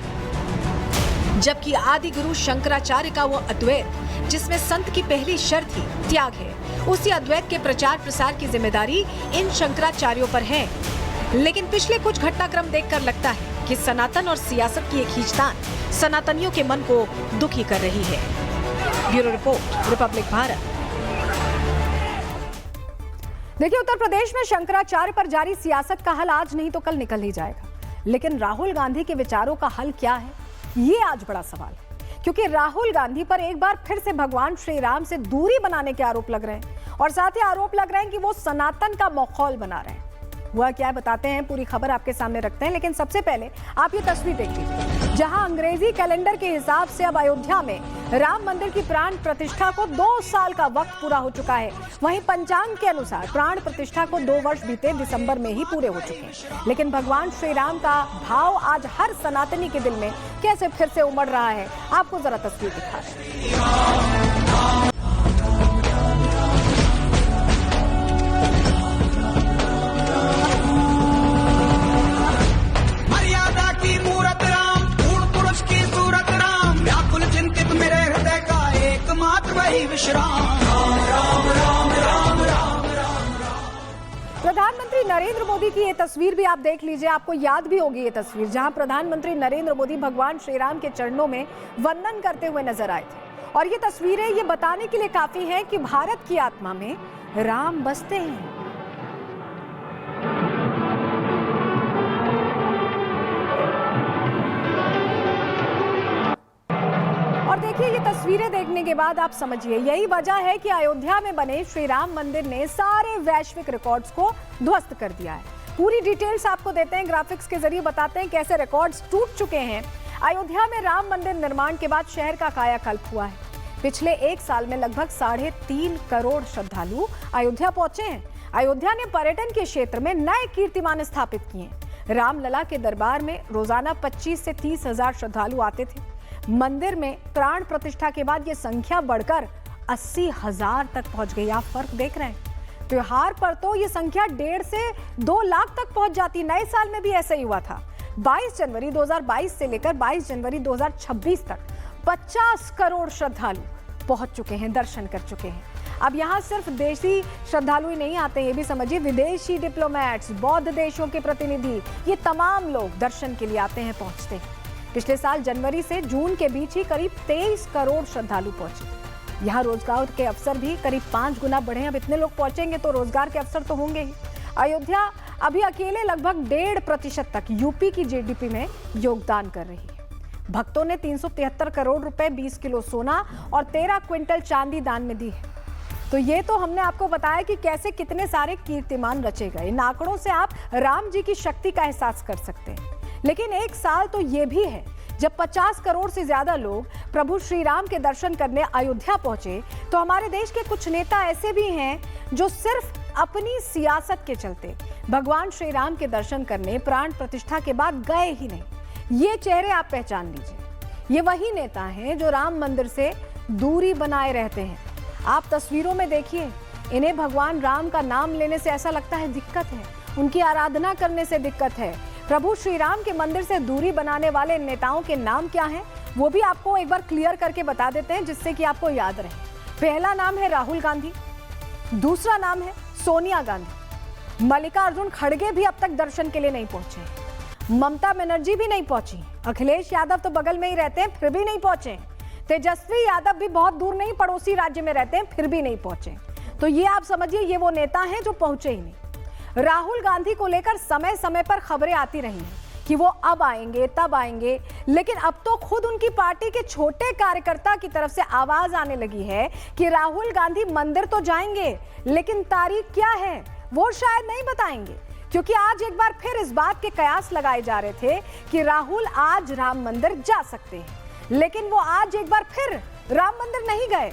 जबकि आदि गुरु शंकराचार्य का वो अद्वैत जिसमें संत की पहली शर्त ही त्याग है, उसी अद्वैत के प्रचार प्रसार की जिम्मेदारी इन शंकराचार्यों पर है। लेकिन पिछले कुछ घटनाक्रम देखकर लगता है कि सनातन और सियासत की एक खींचतान सनातनियों के मन को दुखी कर रही है। Bureau report, Republic Bharat. देखिए, उत्तर प्रदेश में शंकराचार्य पर जारी सियासत का हल आज नहीं तो कल निकल ही जाएगा, लेकिन राहुल गांधी के विचारों का हल क्या है, ये आज बड़ा सवाल है। क्योंकि राहुल गांधी पर एक बार फिर से भगवान श्री राम से दूरी बनाने के आरोप लग रहे हैं और साथ ही आरोप लग रहे हैं कि वो सनातन का माहौल बना रहे हैं। हुआ क्या है बताते हैं, पूरी खबर आपके सामने रखते हैं, लेकिन सबसे पहले आप ये तस्वीर देख लीजिए, जहां अंग्रेजी कैलेंडर के हिसाब से अब अयोध्या में राम मंदिर की प्राण प्रतिष्ठा को 2 साल का वक्त पूरा हो चुका है। वहीं पंचांग के अनुसार प्राण प्रतिष्ठा को 2 वर्ष बीते दिसंबर में ही पूरे हो चुके हैं। लेकिन भगवान श्री राम का भाव आज हर सनातनी के दिल में कैसे फिर से उमड़ रहा है, आपको जरा तस्वीर दिखा रहे हैं। प्रधानमंत्री नरेंद्र मोदी की ये तस्वीर भी आप देख लीजिए, आपको याद भी होगी ये तस्वीर, जहां प्रधानमंत्री नरेंद्र मोदी भगवान श्री राम के चरणों में वंदन करते हुए नजर आए थे। और ये तस्वीरें ये बताने के लिए काफी हैं कि भारत की आत्मा में राम बसते हैं। और देखिए, ये तस्वीरें देखने के बाद आप समझिए यही वजह है कि अयोध्या में बने श्री राम मंदिर ने सारे वैश्विक रिकॉर्ड्स को ध्वस्त कर दिया है। पूरी डिटेल्स आपको देते हैं, ग्राफिक्स के जरिए बताते हैं कैसे रिकॉर्ड्स टूट चुके हैं। अयोध्या में राम मंदिर निर्माण के बाद शहर का कायाकल्प हुआ है। पिछले 1 साल में लगभग 3.5 करोड़ श्रद्धालु अयोध्या पहुंचे हैं। अयोध्या ने पर्यटन के क्षेत्र में नए कीर्तिमान स्थापित किए। रामलला के दरबार में रोजाना 25 से 30 हजार श्रद्धालु आते थे। मंदिर में प्राण प्रतिष्ठा के बाद ये संख्या बढ़कर 80,000 तक पहुंच गई। आप फर्क देख रहे हैं। त्योहार पर तो ये संख्या 1.5 से 2 लाख तक पहुंच जाती। नए साल में भी ऐसा ही हुआ था। 22 जनवरी 2022 से लेकर 22 जनवरी 2026 तक 50 करोड़ श्रद्धालु पहुंच चुके हैं, दर्शन कर चुके हैं। अब यहाँ सिर्फ देशी श्रद्धालु ही नहीं आते, ये भी समझिए विदेशी डिप्लोमेट्स, बौद्ध देशों के प्रतिनिधि, ये तमाम लोग दर्शन के लिए आते हैं, पहुंचते हैं। पिछले साल जनवरी से जून के बीच ही करीब 23 करोड़ श्रद्धालु पहुंचे। यहाँ रोजगार के अवसर भी करीब 5 गुना बढ़े। अब इतने लोग पहुंचेंगे तो रोजगार के अवसर तो होंगे ही। अयोध्या अभी अकेले लगभग 1.5% तक यूपी की जीडीपी में योगदान कर रही है। भक्तों ने 373 करोड़ रुपए, 20 किलो सोना और 13 क्विंटल चांदी दान में दी है। तो ये तो हमने आपको बताया कि कैसे कितने सारे कीर्तिमान रचे गए। इन आंकड़ों से आप राम जी की शक्ति का एहसास कर सकते हैं। लेकिन एक साल तो ये भी है जब 50 करोड़ से ज्यादा लोग प्रभु श्री राम के दर्शन करने अयोध्या पहुंचे। तो हमारे देश के कुछ नेता ऐसे भी हैं जो सिर्फ अपनी सियासत के चलते भगवान श्री राम के दर्शन करने प्राण प्रतिष्ठा के बाद गए ही नहीं। ये चेहरे आप पहचान लीजिए। ये वही नेता हैं जो राम मंदिर से दूरी बनाए रहते हैं। आप तस्वीरों में देखिए, इन्हें भगवान राम का नाम लेने से ऐसा लगता है दिक्कत है, उनकी आराधना करने से दिक्कत है। प्रभु श्री राम के मंदिर से दूरी बनाने वाले नेताओं के नाम क्या हैं, वो भी आपको एक बार क्लियर करके बता देते हैं, जिससे कि आपको याद रहे। पहला नाम है राहुल गांधी, दूसरा नाम है सोनिया गांधी। मल्लिकार्जुन खड़गे भी अब तक दर्शन के लिए नहीं पहुंचे। ममता बनर्जी भी नहीं पहुंची। अखिलेश यादव तो बगल में ही रहते हैं, फिर भी नहीं पहुंचे। तेजस्वी यादव भी बहुत दूर नहीं, पड़ोसी राज्य में रहते हैं, फिर भी नहीं पहुंचे। तो ये आप समझिए, ये वो नेता हैं जो पहुंचे ही नहीं। राहुल गांधी को लेकर समय समय पर खबरें आती रही हैं कि वो अब आएंगे, तब आएंगे, लेकिन अब तो खुद उनकी पार्टी के छोटे कार्यकर्ता की तरफ से आवाज आने लगी है कि राहुल गांधी मंदिर तो जाएंगे, लेकिन तारीख क्या है वो शायद नहीं बताएंगे। क्योंकि आज एक बार फिर इस बात के कयास लगाए जा रहे थे कि राहुल आज राम मंदिर जा सकते हैं, लेकिन वो आज एक बार फिर राम मंदिर नहीं गए।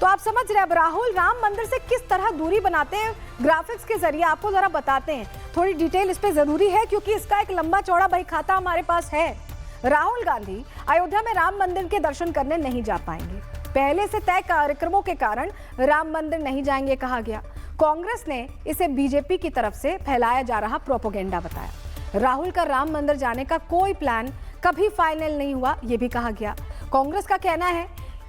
तो आप समझ रहे हैं अब राहुल राम मंदिर से किस तरह दूरी बनाते हैं, ग्राफिक्स के जरिए आपको जरा बताते हैं, थोड़ी डिटेल इस पे जरूरी है क्योंकि इसका एक लंबा चौड़ा बही खाता हमारे पास है। राहुल गांधी अयोध्या में राम मंदिर के दर्शन करने नहीं जा पाएंगे। पहले से तय कार्यक्रमों के कारण राम मंदिर नहीं जाएंगे कहा गया। कांग्रेस ने इसे बीजेपी की तरफ से फैलाया जा रहा प्रोपेगेंडा बताया। राहुल का राम मंदिर जाने का कोई प्लान कभी फाइनल नहीं हुआ, यह भी कहा गया। कांग्रेस का कहना है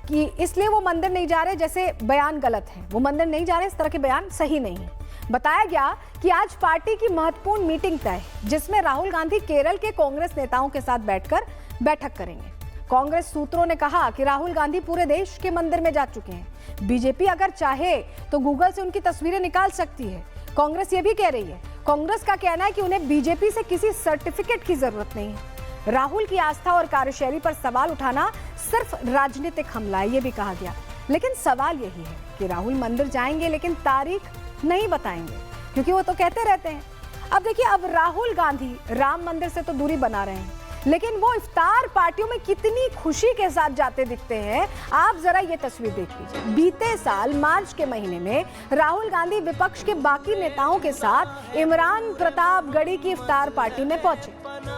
कि इसलिए वो मंदिर नहीं जा रहे, जैसे बयान गलत है, वो मंदिर नहीं जा रहे, इस तरह के बयान सही नहीं है। बताया गया कि आज पार्टी की महत्वपूर्ण मीटिंग तय है जिसमें राहुल गांधी केरल के कांग्रेस नेताओं के साथ बैठकर बैठक करेंगे। कांग्रेस सूत्रों ने कहा कि राहुल गांधी पूरे देश के मंदिर में जा चुके हैं। बीजेपी अगर चाहे तो गूगल से उनकी तस्वीरें निकाल सकती है। कांग्रेस ये भी कह रही है, कांग्रेस का कहना है कि उन्हें बीजेपी से किसी सर्टिफिकेट की जरूरत नहीं है। राहुल की आस्था और कार्यशैली पर सवाल उठाना सिर्फ राजनीतिक हमला है, ये भी कहा गया। लेकिन सवाल यही है कि राहुल मंदिर जाएंगे लेकिन तारीख नहीं बताएंगे क्योंकि वो तो कहते रहते हैं। अब देखिए, अब राहुल गांधी राम मंदिर से तो दूरी बना रहे हैं लेकिन वो इफ्तार पार्टियों में कितनी खुशी के साथ जाते दिखते हैं, आप जरा ये तस्वीर देख लीजिए। बीते साल मार्च के महीने में राहुल गांधी विपक्ष के बाकी नेताओं के साथ इमरान प्रतापगढ़ी की इफ्तार पार्टी में पहुंचे।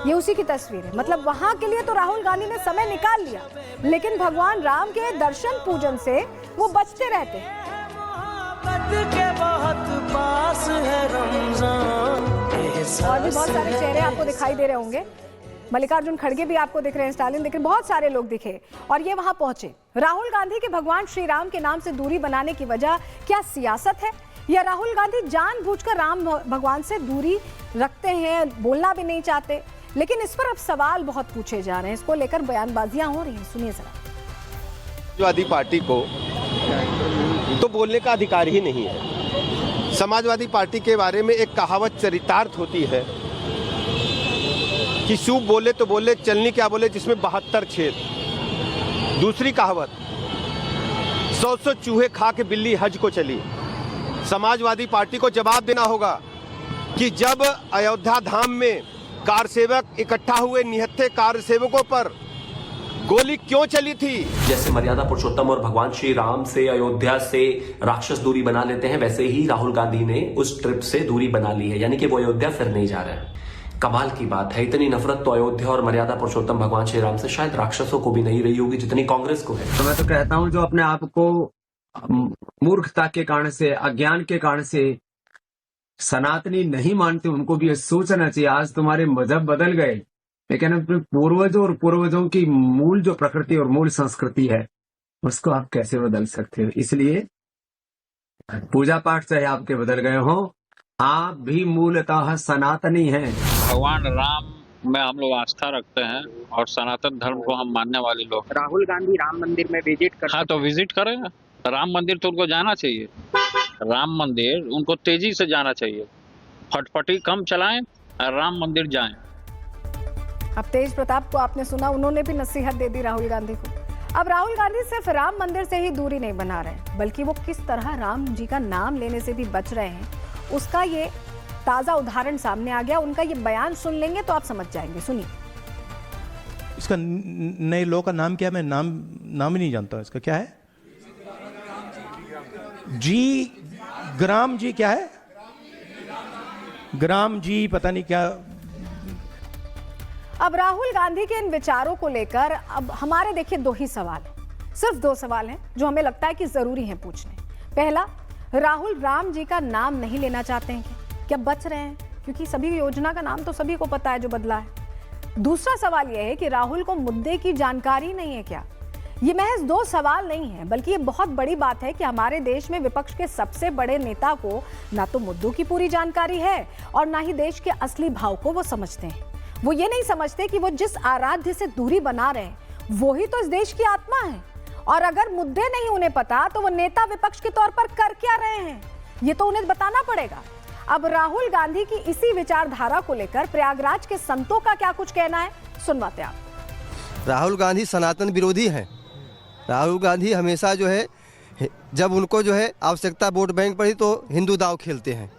ये उसी की तस्वीर है। मतलब वहां के लिए तो राहुल गांधी ने समय निकाल लिया लेकिन भगवान राम के दर्शन पूजन से वो बचते रहते हैं। और भी बहुत सारे चेहरे आपको दिखाई दे रहे होंगे। मल्लिकार्जुन खड़गे भी आपको दिख रहे हैं, स्टालिन, लेकिन बहुत सारे लोग दिखे और ये वहां पहुंचे। राहुल गांधी के भगवान श्री राम के नाम से दूरी बनाने की वजह क्या सियासत है या राहुल गांधी जानबूझकर राम भगवान से दूरी रखते हैं, बोलना भी नहीं चाहते? लेकिन इस पर अब सवाल बहुत पूछे जा रहे हैं, इसको लेकर बयानबाजियां हो रही हैं। सुनिए जरा। समाजवादी पार्टी को तो बोलने का अधिकार ही नहीं है। समाजवादी पार्टी के बारे में एक कहावत चरितार्थ होती है कि सूप बोले तो बोले, चलनी क्या बोले जिसमें 72 छेद। दूसरी कहावत, 100 चूहे खा के बिल्ली हज को चली। समाजवादी पार्टी को जवाब देना होगा कि जब अयोध्या धाम में कारसेवक इकट्ठा हुए, निहत्थे कारसेवकों पर गोली क्यों चली थी? जैसे मर्यादा पुरुषोत्तम और भगवान श्री राम से, अयोध्या से राक्षस दूरी बना लेते हैं, वैसे ही राहुल गांधी ने उस ट्रिप से दूरी बना ली है, यानी कि वो अयोध्या फिर नहीं जा रहे हैं। कमाल की बात है, इतनी नफरत तो अयोध्या और मर्यादा पुरुषोत्तम भगवान श्री राम से शायद राक्षसों को भी नहीं रही होगी जितनी कांग्रेस को है। तो मैं तो कहता हूं जो अपने आप को मूर्खता के कारण से, अज्ञान के कारण से सनातनी नहीं मानते, उनको भी सोचना चाहिए आज तुम्हारे मजहब बदल गए लेकिन अपने पूर्वजों और पूर्वजों की मूल जो प्रकृति और मूल संस्कृति है उसको आप कैसे बदल सकते हो? इसलिए पूजा पाठ चाहे आपके बदल गए हो, आप भी मूलतः सनातनी हैं। भगवान राम में हम लोग आस्था रखते हैं और सनातन धर्म को हम मानने वाले लोग। राहुल गांधी राम मंदिर में विजिट कर, हाँ तो विजिट करें। राम मंदिर तो उनको जाना चाहिए, राम मंदिर उनको तेजी से जाना चाहिए। फटफटी कम चलाएं और राम मंदिर जाएं। अब तेज प्रताप को आपने सुना, उन्होंने भी नसीहत दे दी राहुल गांधी को। अब राहुल गांधी सिर्फ राम मंदिर से ही दूरी नहीं बना रहे बल्कि वो किस तरह राम जी का नाम लेने से भी बच रहे हैं उसका ये ताजा उदाहरण सामने आ गया। उनका ये बयान सुन लेंगे तो आप समझ जाएंगे। सुनिए। इसका नए लॉ का नाम क्या है? मैं नाम ही नहीं जानता इसका। क्या है? जी ग्राम जी क्या है? ग्राम जी पता नहीं क्या। अब राहुल गांधी के इन विचारों को लेकर अब हमारे देखिए दो ही सवाल हैं, सिर्फ दो सवाल हैं जो हमें लगता है कि जरूरी हैं पूछने। पहला, राहुल राम जी का नाम नहीं लेना चाहते हैं क्या बच रहे हैं? क्योंकि सभी योजना का नाम तो सभी को पता है जो बदला है। दूसरा सवाल यह है कि राहुल को मुद्दे की जानकारी नहीं है क्या? ये महज दो सवाल नहीं है बल्कि ये बहुत बड़ी बात है कि हमारे देश में विपक्ष के सबसे बड़े नेता को ना तो मुद्दों की पूरी जानकारी है और ना ही देश के असली भाव को वो समझते हैं। वो ये नहीं समझते कि वो जिस आराध्य से दूरी बना रहे हैं वो ही तो इस देश की आत्मा है और अगर मुद्दे नहीं उन्हें पता तो वो नेता विपक्ष के तौर पर कर क्या रहे हैं ये तो उन्हें बताना पड़ेगा। अब राहुल गांधी की इसी विचारधारा को लेकर प्रयागराज के संतों का क्या कुछ कहना है, सुनवाते आप। राहुल गांधी सनातन विरोधी हैं। राहुल गांधी हमेशा जो है जब उनको जो है आवश्यकता वोट बैंक पर ही तो हिंदू दाव खेलते हैं,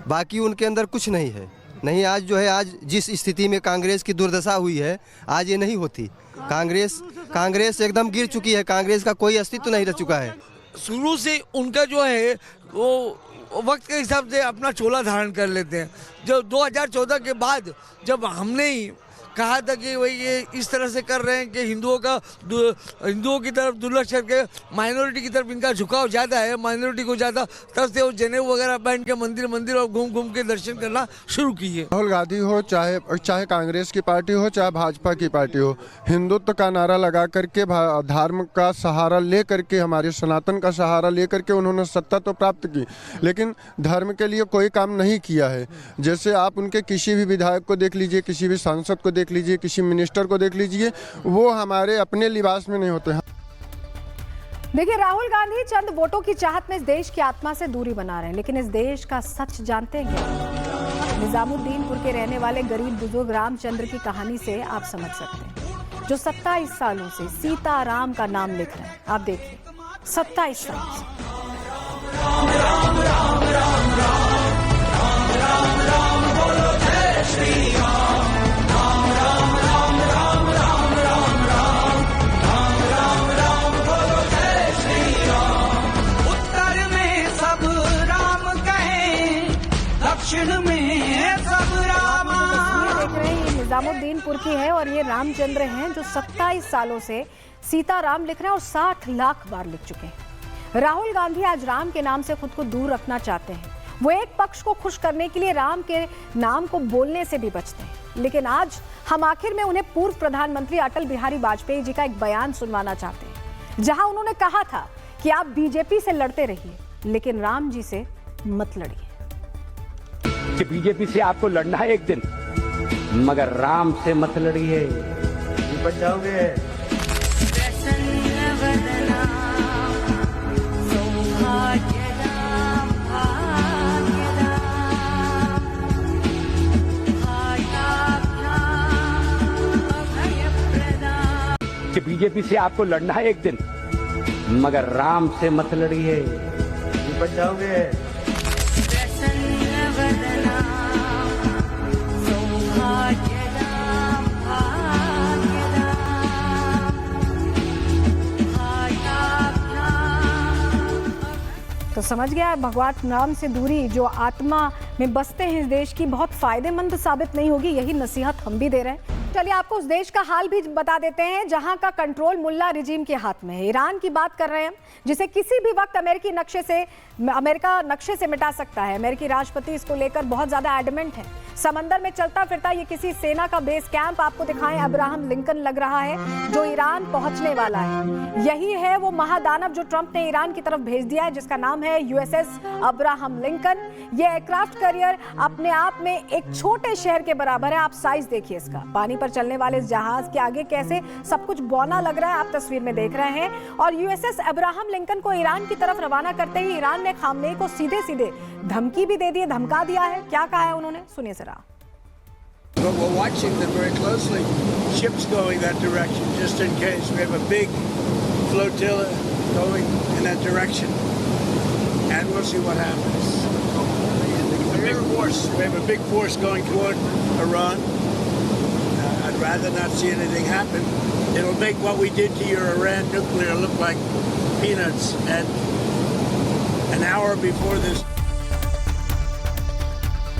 बाकी उनके अंदर कुछ नहीं है। नहीं आज जो है आज जिस स्थिति में कांग्रेस की दुर्दशा हुई है आज ये नहीं होती। कांग्रेस एकदम गिर चुकी है, कांग्रेस का कोई अस्तित्व नहीं रह चुका है। शुरू से उनका जो है वो वक्त के हिसाब से अपना चोला धारण कर लेते हैं। जो 2014 के बाद जब हमने ही कहा था कि भाई ये इस तरह से कर रहे हैं कि हिंदुओं की तरफ दुर्लक्ष करके माइनॉरिटी की तरफ इनका झुकाव ज़्यादा है, माइनॉरिटी को ज़्यादा, तब से वो जनेऊ वगैरह पहन के मंदिर और घूम के दर्शन करना शुरू किए। राहुल गांधी हो, चाहे कांग्रेस की पार्टी हो, चाहे भाजपा की पार्टी हो, हिंदुत्व का नारा लगा करके, धर्म का सहारा ले करके, हमारे सनातन का सहारा ले करके उन्होंने सत्ता तो प्राप्त की, लेकिन धर्म के लिए कोई काम नहीं किया है। जैसे आप उनके किसी भी विधायक को देख लीजिए, किसी भी सांसद को देख लीजिए, किसी मिनिस्टर को देख लीजिए, वो हमारे अपने लिबास में नहीं होते हैं। देखिए, राहुल गांधी चंद वोटों की चाहत में इस देश की आत्मा से दूरी बना रहे हैं, लेकिन इस देश का सच जानते हैं क्या? निजामुद्दीनपुर के रहने वाले गरीब बुजुर्ग रामचंद्र की कहानी से आप समझ सकते हैं, जो 27 सालों से सीताराम का नाम लिख रहे हैं। आप देखिए, 27 साल से। निजामुद्दीनपुर की है और ये रामचंद्र हैं जो 27 सालों से सीताराम लिख रहे हैं और 60 लाख बार लिख चुके हैं। राहुल गांधी आज राम के नाम से खुद को दूर रखना चाहते हैं। वो एक पक्ष को खुश करने के लिए राम के नाम को बोलने से भी बचते हैं, लेकिन आज हम आखिर में उन्हें पूर्व प्रधानमंत्री अटल बिहारी वाजपेयी जी का एक बयान सुनवाना चाहते हैं, जहां उन्होंने कहा था कि आप बीजेपी से लड़ते रहिए, लेकिन राम जी से मत लड़िए। कि बीजेपी से आपको लड़ना है एक दिन, मगर राम से मत लड़िए, बच जाओगे। कि बीजेपी से आपको लड़ना है एक दिन, मगर राम से मत लड़िए, बच जाओगे। तो समझ गया, भगवान राम से दूरी जो आत्मा में बसते हैं इस देश की, बहुत फायदेमंद साबित नहीं होगी। यही नसीहत हम भी दे रहे हैं। चलिए आपको उस देश का हाल भी बता देते हैं जहां का कंट्रोल मुल्ला रिजीम के हाथ में है। ईरान की बात कर रहे हैं, जिसे किसी भी वक्त अमेरिका नक्शे से मिटा सकता है। अमेरिकी राष्ट्रपति इसको लेकर बहुत ज्यादा एडमेंट है। समंदर में चलता फिरता ये किसी सेना का बेस कैंप आपको दिखाएं, अब्राहम लिंकन लग रहा है, जो ईरान पहुंचने वाला है। यही है वो महादानव जो ट्रंप ने ईरान की तरफ भेज दिया है, जिसका नाम है यूएसएस अब्राहम लिंकन। ये एयरक्राफ्ट कैरियर अपने आप में एक छोटे शहर के बराबर है। आप साइज देखिए इसका। पानी पर चलने वाले इस जहाज के आगे कैसे सब कुछ बौना लग रहा है, आप तस्वीर में देख रहे हैं। और यूएसएस अब्राहम लिंकन को ईरान की तरफ रवाना करते ही ईरान ने खामनेई को सीधे सीधे धमकी भी दे दी, धमका दिया है। क्या कहा है उन्होंने, सुनिए जरा। But we're watching them very closely. Ships going that direction, just in case. We have a big flotilla going in that direction, and we'll see what happens. A big force. We have a big force going toward Iran. I'd rather not see anything happen. It'll make what we did to your Iran nuclear look like peanuts. And an hour before this.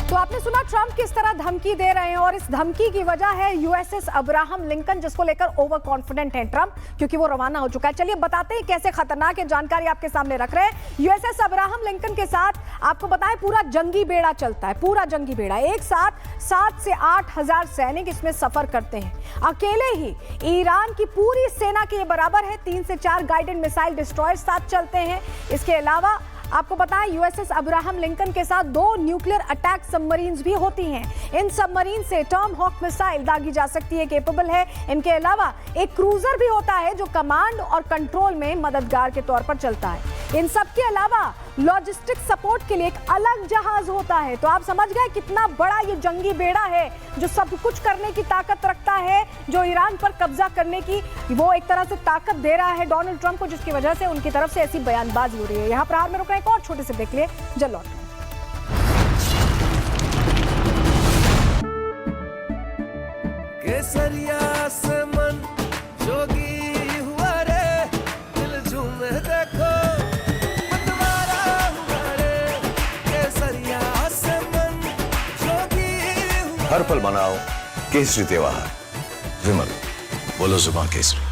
तो आपने सुना Trump किस तरह धमकी दे रहे हैं, और इस धमकी की वजह है यूएसएस अब्राहम लिंकन, जिसको लेकर ओवर कॉन्फिडेंट है ट्रंप, क्योंकि वो रवाना हो चुका है। चलिए बताते हैं कैसे खतरनाक है, जानकारी आपके सामने रख रहे हैं। यूएसएस अब्राहम लिंकन के साथ आपको बताएं पूरा जंगी बेड़ा चलता है, पूरा जंगी बेड़ा। एक साथ 7 से 8 हजार सैनिक इसमें सफर करते हैं। अकेले ही ईरान की पूरी सेना के बराबर है। 3 से 4 गाइडेड मिसाइल डिस्ट्रॉयर साथ चलते हैं। इसके अलावा आपको बताएं यूएसएस अब्राहम लिंकन के साथ 2 न्यूक्लियर अटैक सबमरीन्स भी होती हैं। इन सबमरीन से टॉम हॉक मिसाइल दागी जा सकती है, केपेबल है। इनके अलावा एक क्रूजर भी होता है जो कमांड और कंट्रोल में मददगार के तौर पर चलता है। इन सब के अलावा लॉजिस्टिक सपोर्ट के लिए एक अलग जहाज होता है। तो आप समझ गए कितना बड़ा ये जंगी बेड़ा है, जो सब कुछ करने की ताकत रखता है, जो ईरान पर कब्जा करने की वो एक तरह से ताकत दे रहा है डोनाल्ड ट्रंप को, जिसकी वजह से उनकी तरफ से ऐसी बयानबाजी हो रही है। यहाँ प्रहार में रुक रहे हैं, एक और छोटे से ब्रेक लिए जल लौट। केसरिया से मन जोगी हुआ रे, दिल झूमे देखो मतवारा हुआ रे, हर पल मनाओ केसरी त्योहार। विमल, बोलो जुबान केसरी।